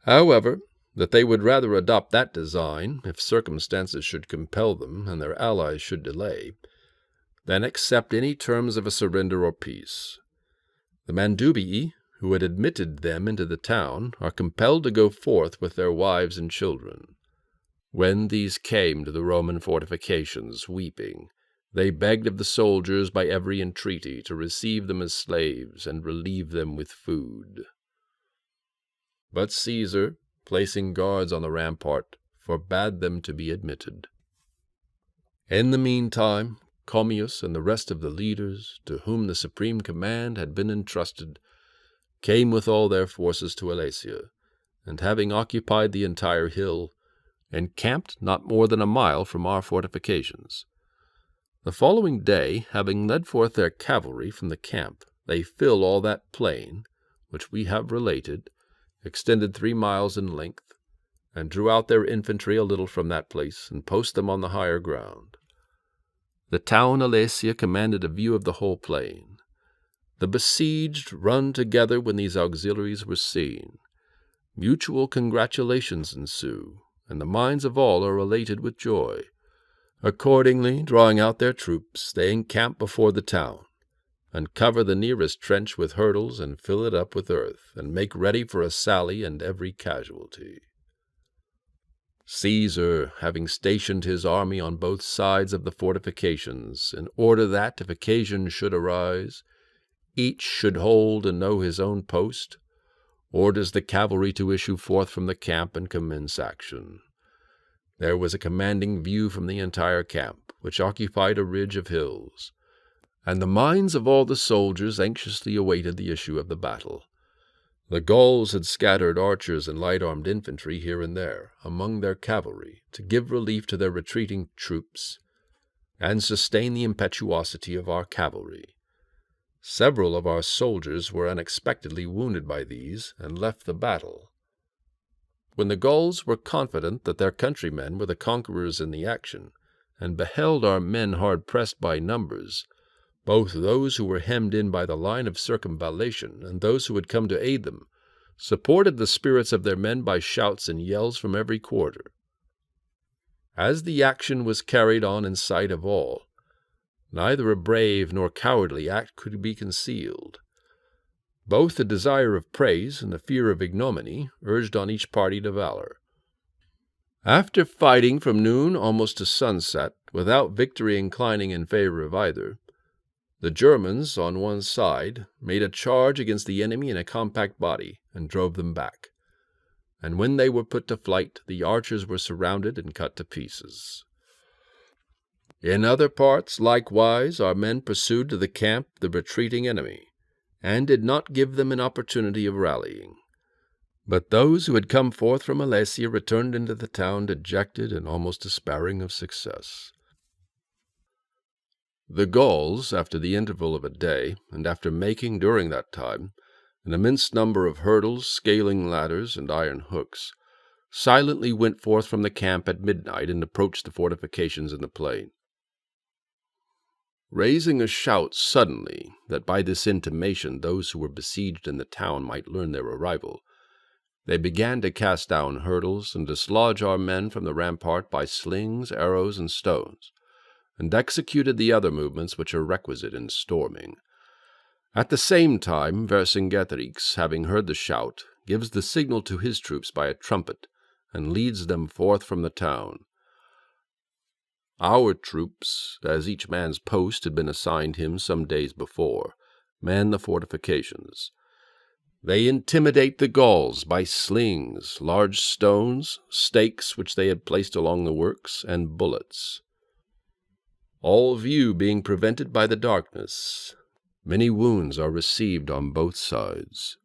However, that they would rather adopt that design, if circumstances should compel them, and their allies should delay, than accept any terms of a surrender or peace. The Mandubii, who had admitted them into the town, are compelled to go forth with their wives and children. When these came to the Roman fortifications, weeping, they begged of the soldiers by every entreaty to receive them as slaves and relieve them with food. But Caesar, placing guards on the rampart, forbade them to be admitted. In the meantime, Commius and the rest of the leaders, to whom the supreme command had been entrusted, came with all their forces to Alesia, and having occupied the entire hill, encamped not more than a mile from our fortifications. The following day, having led forth their cavalry from the camp, they fill all that plain, which we have related, extended 3 miles in length, and drew out their infantry a little from that place, and posted them on the higher ground. The town Alesia commanded a view of the whole plain. The besieged run together when these auxiliaries were seen. Mutual congratulations ensue, and the minds of all are elated with joy. Accordingly, drawing out their troops, they encamp before the town, and cover the nearest trench with hurdles, and fill it up with earth, and make ready for a sally and every casualty. Caesar, having stationed his army on both sides of the fortifications, in order that, if occasion should arise, each should hold and know his own post, orders the cavalry to issue forth from the camp and commence action. There was a commanding view from the entire camp, which occupied a ridge of hills, and the minds of all the soldiers anxiously awaited the issue of the battle. The Gauls had scattered archers and light-armed infantry here and there among their cavalry to give relief to their retreating troops and sustain the impetuosity of our cavalry. Several of our soldiers were unexpectedly wounded by these and left the battle. When the Gauls were confident that their countrymen were the conquerors in the action, and beheld our men hard pressed by numbers, both those who were hemmed in by the line of circumvallation and those who had come to aid them supported the spirits of their men by shouts and yells from every quarter. As the action was carried on in sight of all, neither a brave nor cowardly act could be concealed. Both the desire of praise and the fear of ignominy urged on each party to valor. After fighting from noon almost to sunset, without victory inclining in favor of either, the Germans, on one side, made a charge against the enemy in a compact body, and drove them back. And when they were put to flight, the archers were surrounded and cut to pieces. In other parts, likewise, our men pursued to the camp the retreating enemy, and did not give them an opportunity of rallying. But those who had come forth from Alesia returned into the town dejected and almost despairing of success. The Gauls, after the interval of a day, and after making, during that time, an immense number of hurdles, scaling ladders, and iron hooks, silently went forth from the camp at midnight and approached the fortifications in the plain. Raising a shout suddenly, that by this intimation those who were besieged in the town might learn their arrival, they began to cast down hurdles and dislodge our men from the rampart by slings, arrows, and stones, and executed the other movements which are requisite in storming. At the same time, Vercingetorix, having heard the shout, gives the signal to his troops by a trumpet, and leads them forth from the town. Our troops, as each man's post had been assigned him some days before, man the fortifications. They intimidate the Gauls by slings, large stones, stakes which they had placed along the works, and bullets. All view being prevented by the darkness, many wounds are received on both sides.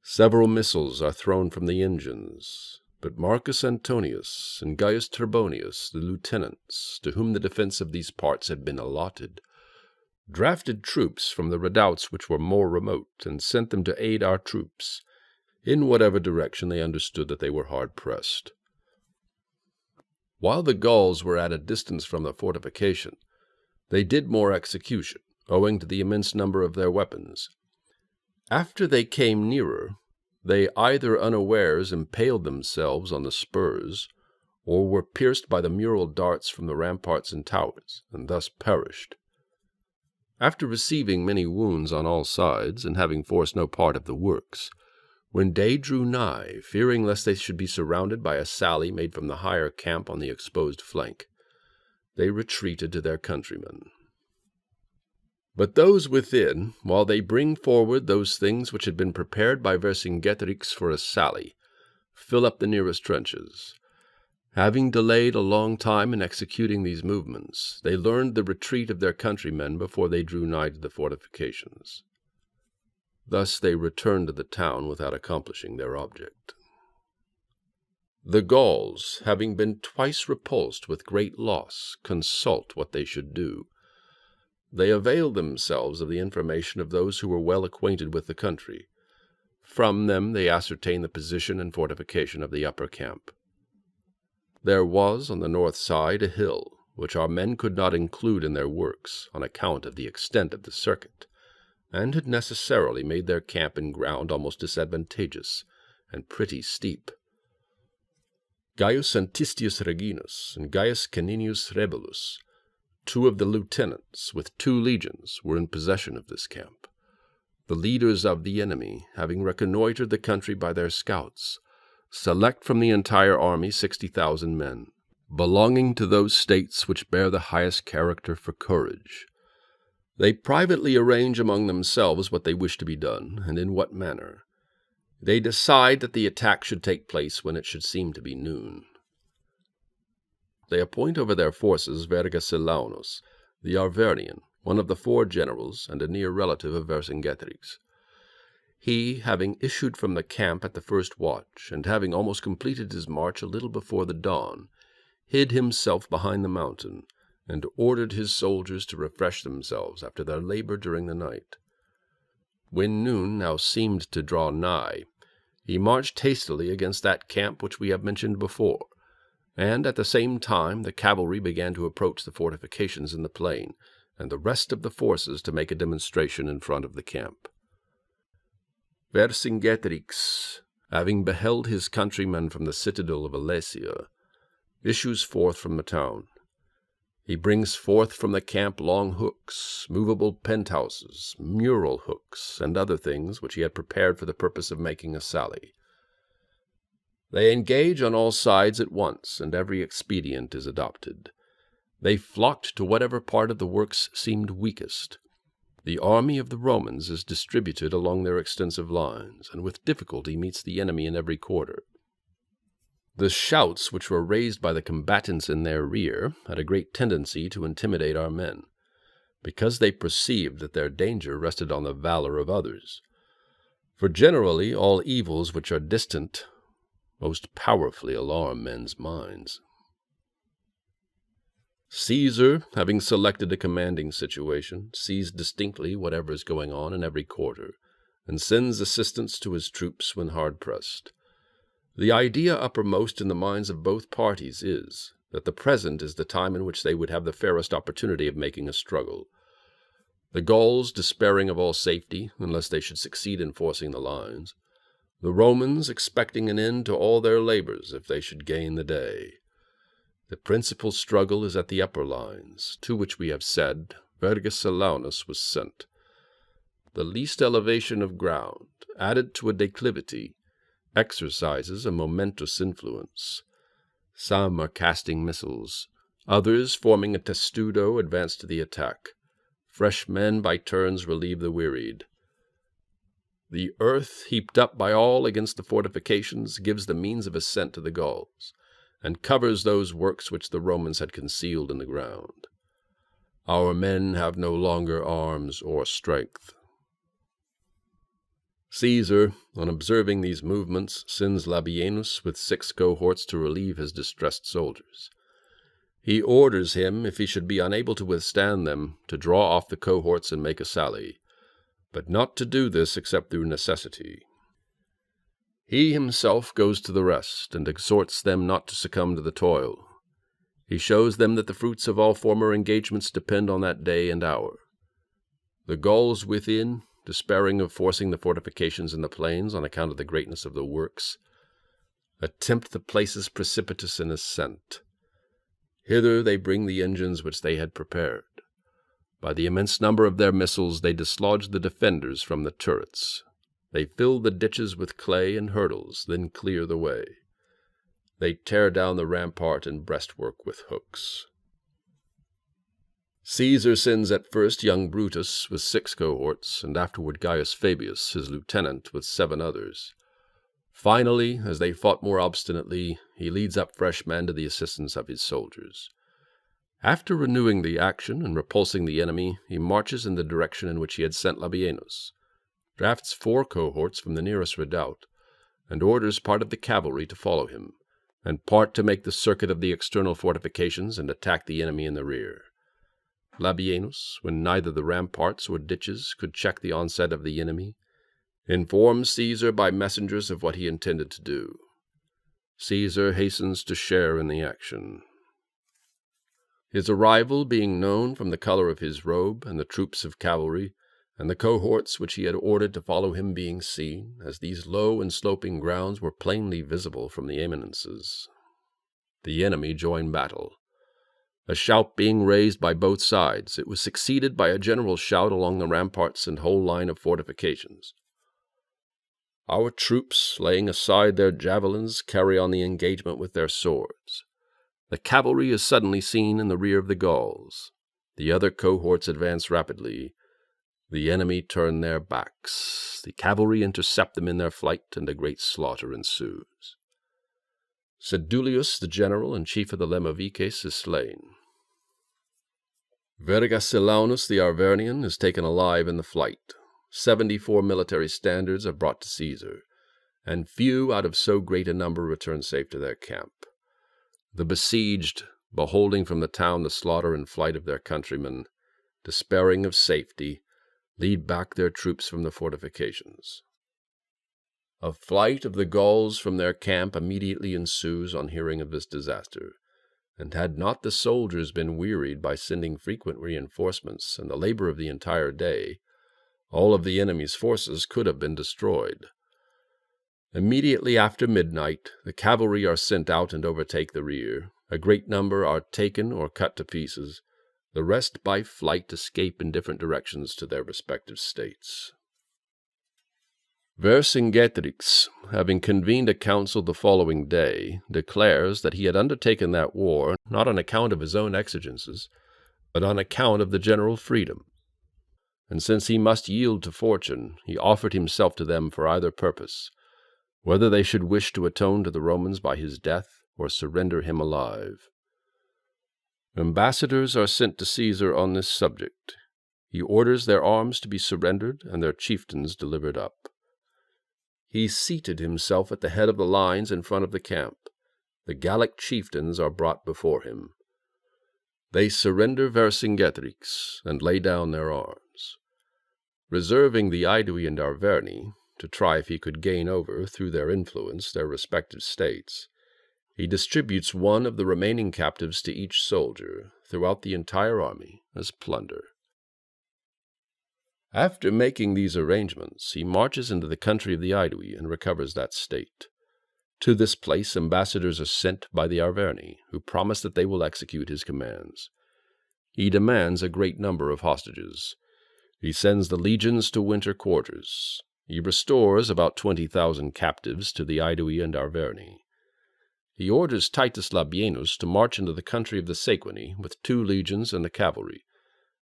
Several missiles are thrown from the engines, but Marcus Antonius and Gaius Trebonius, the lieutenants, to whom the defense of these parts had been allotted, drafted troops from the redoubts which were more remote, and sent them to aid our troops, in whatever direction they understood that they were hard-pressed. While the Gauls were at a distance from the fortification, they did more execution, owing to the immense number of their weapons. After they came nearer, they either unawares impaled themselves on the spurs, or were pierced by the mural darts from the ramparts and towers, and thus perished. After receiving many wounds on all sides, and having forced no part of the works, when day drew nigh, fearing lest they should be surrounded by a sally made from the higher camp on the exposed flank, they retreated to their countrymen. But those within, while they bring forward those things which had been prepared by Vercingetorix for a sally, fill up the nearest trenches. Having delayed a long time in executing these movements, they learned the retreat of their countrymen before they drew nigh to the fortifications. Thus they returned to the town without accomplishing their object. The Gauls, having been twice repulsed with great loss, consult what they should do. They availed themselves of the information of those who were well acquainted with the country. From them they ascertained the position and fortification of the upper camp. There was on the north side a hill, which our men could not include in their works, on account of the extent of the circuit, and had necessarily made their camp in ground almost disadvantageous, and pretty steep. Gaius Antistius Reginus and Gaius Caninius Rebellus, two of the lieutenants, with 2 legions, were in possession of this camp. The leaders of the enemy, having reconnoitred the country by their scouts, select from the entire army 60,000 men, belonging to those states which bear the highest character for courage. They privately arrange among themselves what they wish to be done, and in what manner. They decide that the attack should take place when it should seem to be noon. They appoint over their forces Vercingetorix, the Arvernian, one of the 4 generals and a near relative of Vercingetorix. He, having issued from the camp at the first watch, and having almost completed his march a little before the dawn, hid himself behind the mountain, and ordered his soldiers to refresh themselves after their labor during the night. When noon now seemed to draw nigh, he marched hastily against that camp which we have mentioned before, and at the same time the cavalry began to approach the fortifications in the plain, and the rest of the forces to make a demonstration in front of the camp. Vercingetorix, having beheld his countrymen from the citadel of Alesia, issues forth from the town. He brings forth from the camp long hooks, movable penthouses, mural hooks, and other things which he had prepared for the purpose of making a sally. They engage on all sides at once, and every expedient is adopted. They flocked to whatever part of the works seemed weakest. The army of the Romans is distributed along their extensive lines, and with difficulty meets the enemy in every quarter. The shouts which were raised by the combatants in their rear had a great tendency to intimidate our men, because they perceived that their danger rested on the valor of others. For generally all evils which are distant most powerfully alarm men's minds. Caesar, having selected a commanding situation, sees distinctly whatever is going on in every quarter, and sends assistance to his troops when hard-pressed. The idea uppermost in the minds of both parties is that the present is the time in which they would have the fairest opportunity of making a struggle. The Gauls despairing of all safety, unless they should succeed in forcing the lines. The Romans expecting an end to all their labors if they should gain the day. The principal struggle is at the upper lines, to which we have said Vercingetorix was sent. The least elevation of ground, added to a declivity, exercises a momentous influence. Some are casting missiles, Others, forming a testudo, advance to the attack. Fresh men by turns relieve the wearied. The earth, heaped up by all against the fortifications, gives the means of ascent to the Gauls, and covers those works which the Romans had concealed in the ground. Our men have no longer arms or strength. Caesar, on observing these movements, sends Labienus with 6 cohorts to relieve his distressed soldiers. He orders him, if he should be unable to withstand them, to draw off the cohorts and make a sally, but not to do this except through necessity. He himself goes to the rest, and exhorts them not to succumb to the toil. He shows them that the fruits of all former engagements depend on that day and hour. The Gauls within, despairing of forcing the fortifications in the plains on account of the greatness of the works, attempt the places precipitous in ascent. Hither they bring the engines which they had prepared. By the immense number of their missiles they dislodge the defenders from the turrets. They fill the ditches with clay and hurdles, then clear the way. They tear down the rampart and breastwork with hooks. Caesar sends at first young Brutus with 6 cohorts, and afterward Gaius Fabius, his lieutenant, with 7 others. Finally, as they fought more obstinately, he leads up fresh men to the assistance of his soldiers. After renewing the action and repulsing the enemy, he marches in the direction in which he had sent Labienus, drafts 4 cohorts from the nearest redoubt, and orders part of the cavalry to follow him, and part to make the circuit of the external fortifications and attack the enemy in the rear. Labienus, when neither the ramparts or ditches could check the onset of the enemy, informs Caesar by messengers of what he intended to do. Caesar hastens to share in the action. His arrival being known from the color of his robe and the troops of cavalry, and the cohorts which he had ordered to follow him being seen, as these low and sloping grounds were plainly visible from the eminences. The enemy joined battle. A shout being raised by both sides, it was succeeded by a general shout along the ramparts and whole line of fortifications. Our troops, laying aside their javelins, carry on the engagement with their swords. The cavalry is suddenly seen in the rear of the Gauls. The other cohorts advance rapidly. The enemy turn their backs. The cavalry intercept them in their flight, and a great slaughter ensues. Julius, the general and chief of the Lemovices, is slain. Vercingetorix, the Arvernian, is taken alive in the flight. 74 military standards are brought to Caesar, and few out of so great a number return safe to their camp. The besieged, beholding from the town the slaughter and flight of their countrymen, despairing of safety, lead back their troops from the fortifications. A flight of the Gauls from their camp immediately ensues on hearing of this disaster, and had not the soldiers been wearied by sending frequent reinforcements and the labor of the entire day, all of the enemy's forces could have been destroyed. Immediately after midnight, the cavalry are sent out and overtake the rear. A great number are taken or cut to pieces. The rest by flight escape in different directions to their respective states. Vercingetorix, having convened a council the following day, declares that he had undertaken that war not on account of his own exigencies, but on account of the general freedom. And since he must yield to fortune, he offered himself to them for either purpose, whether they should wish to atone to the Romans by his death or surrender him alive. Ambassadors are sent to Caesar on this subject. He orders their arms to be surrendered and their chieftains delivered up. He seated himself at the head of the lines in front of the camp. The Gallic chieftains are brought before him. They surrender Vercingetorix and lay down their arms. Reserving the Aedui and Arverni, to try if he could gain over, through their influence, their respective states, he distributes one of the remaining captives to each soldier throughout the entire army as plunder. After making these arrangements, he marches into the country of the Aedui and recovers that state. To this place ambassadors are sent by the Arverni, who promise that they will execute his commands. He demands a great number of hostages. He sends the legions to winter quarters. He restores about 20,000 captives to the Aedui and Arverni. He orders Titus Labienus to march into the country of the Sequani with 2 legions and the cavalry,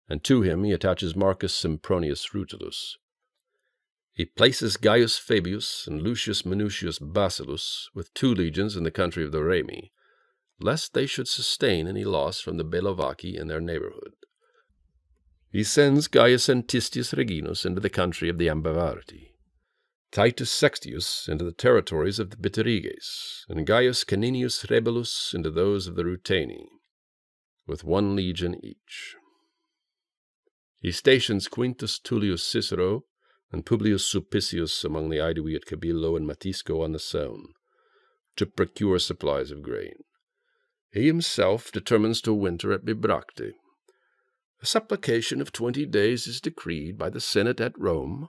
and to him he attaches Marcus Sempronius Rutilius. He places Gaius Fabius and Lucius Minucius Bacillus with 2 legions in the country of the Remi, lest they should sustain any loss from the Belovaci in their neighborhood. He sends Gaius Antistius Reginus into the country of the Ambivarti, Titus Sextius into the territories of the Bituriges, and Gaius Caninius Rebellus into those of the Ruteni, with 1 legion each. He stations Quintus Tullius Cicero and Publius Sulpicius among the Aedui at Cabillo and Matisco on the Saone, to procure supplies of grain. He himself determines to winter at Bibracte. A supplication of 20 days is decreed by the Senate at Rome,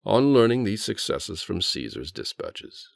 on learning these successes from Caesar's dispatches.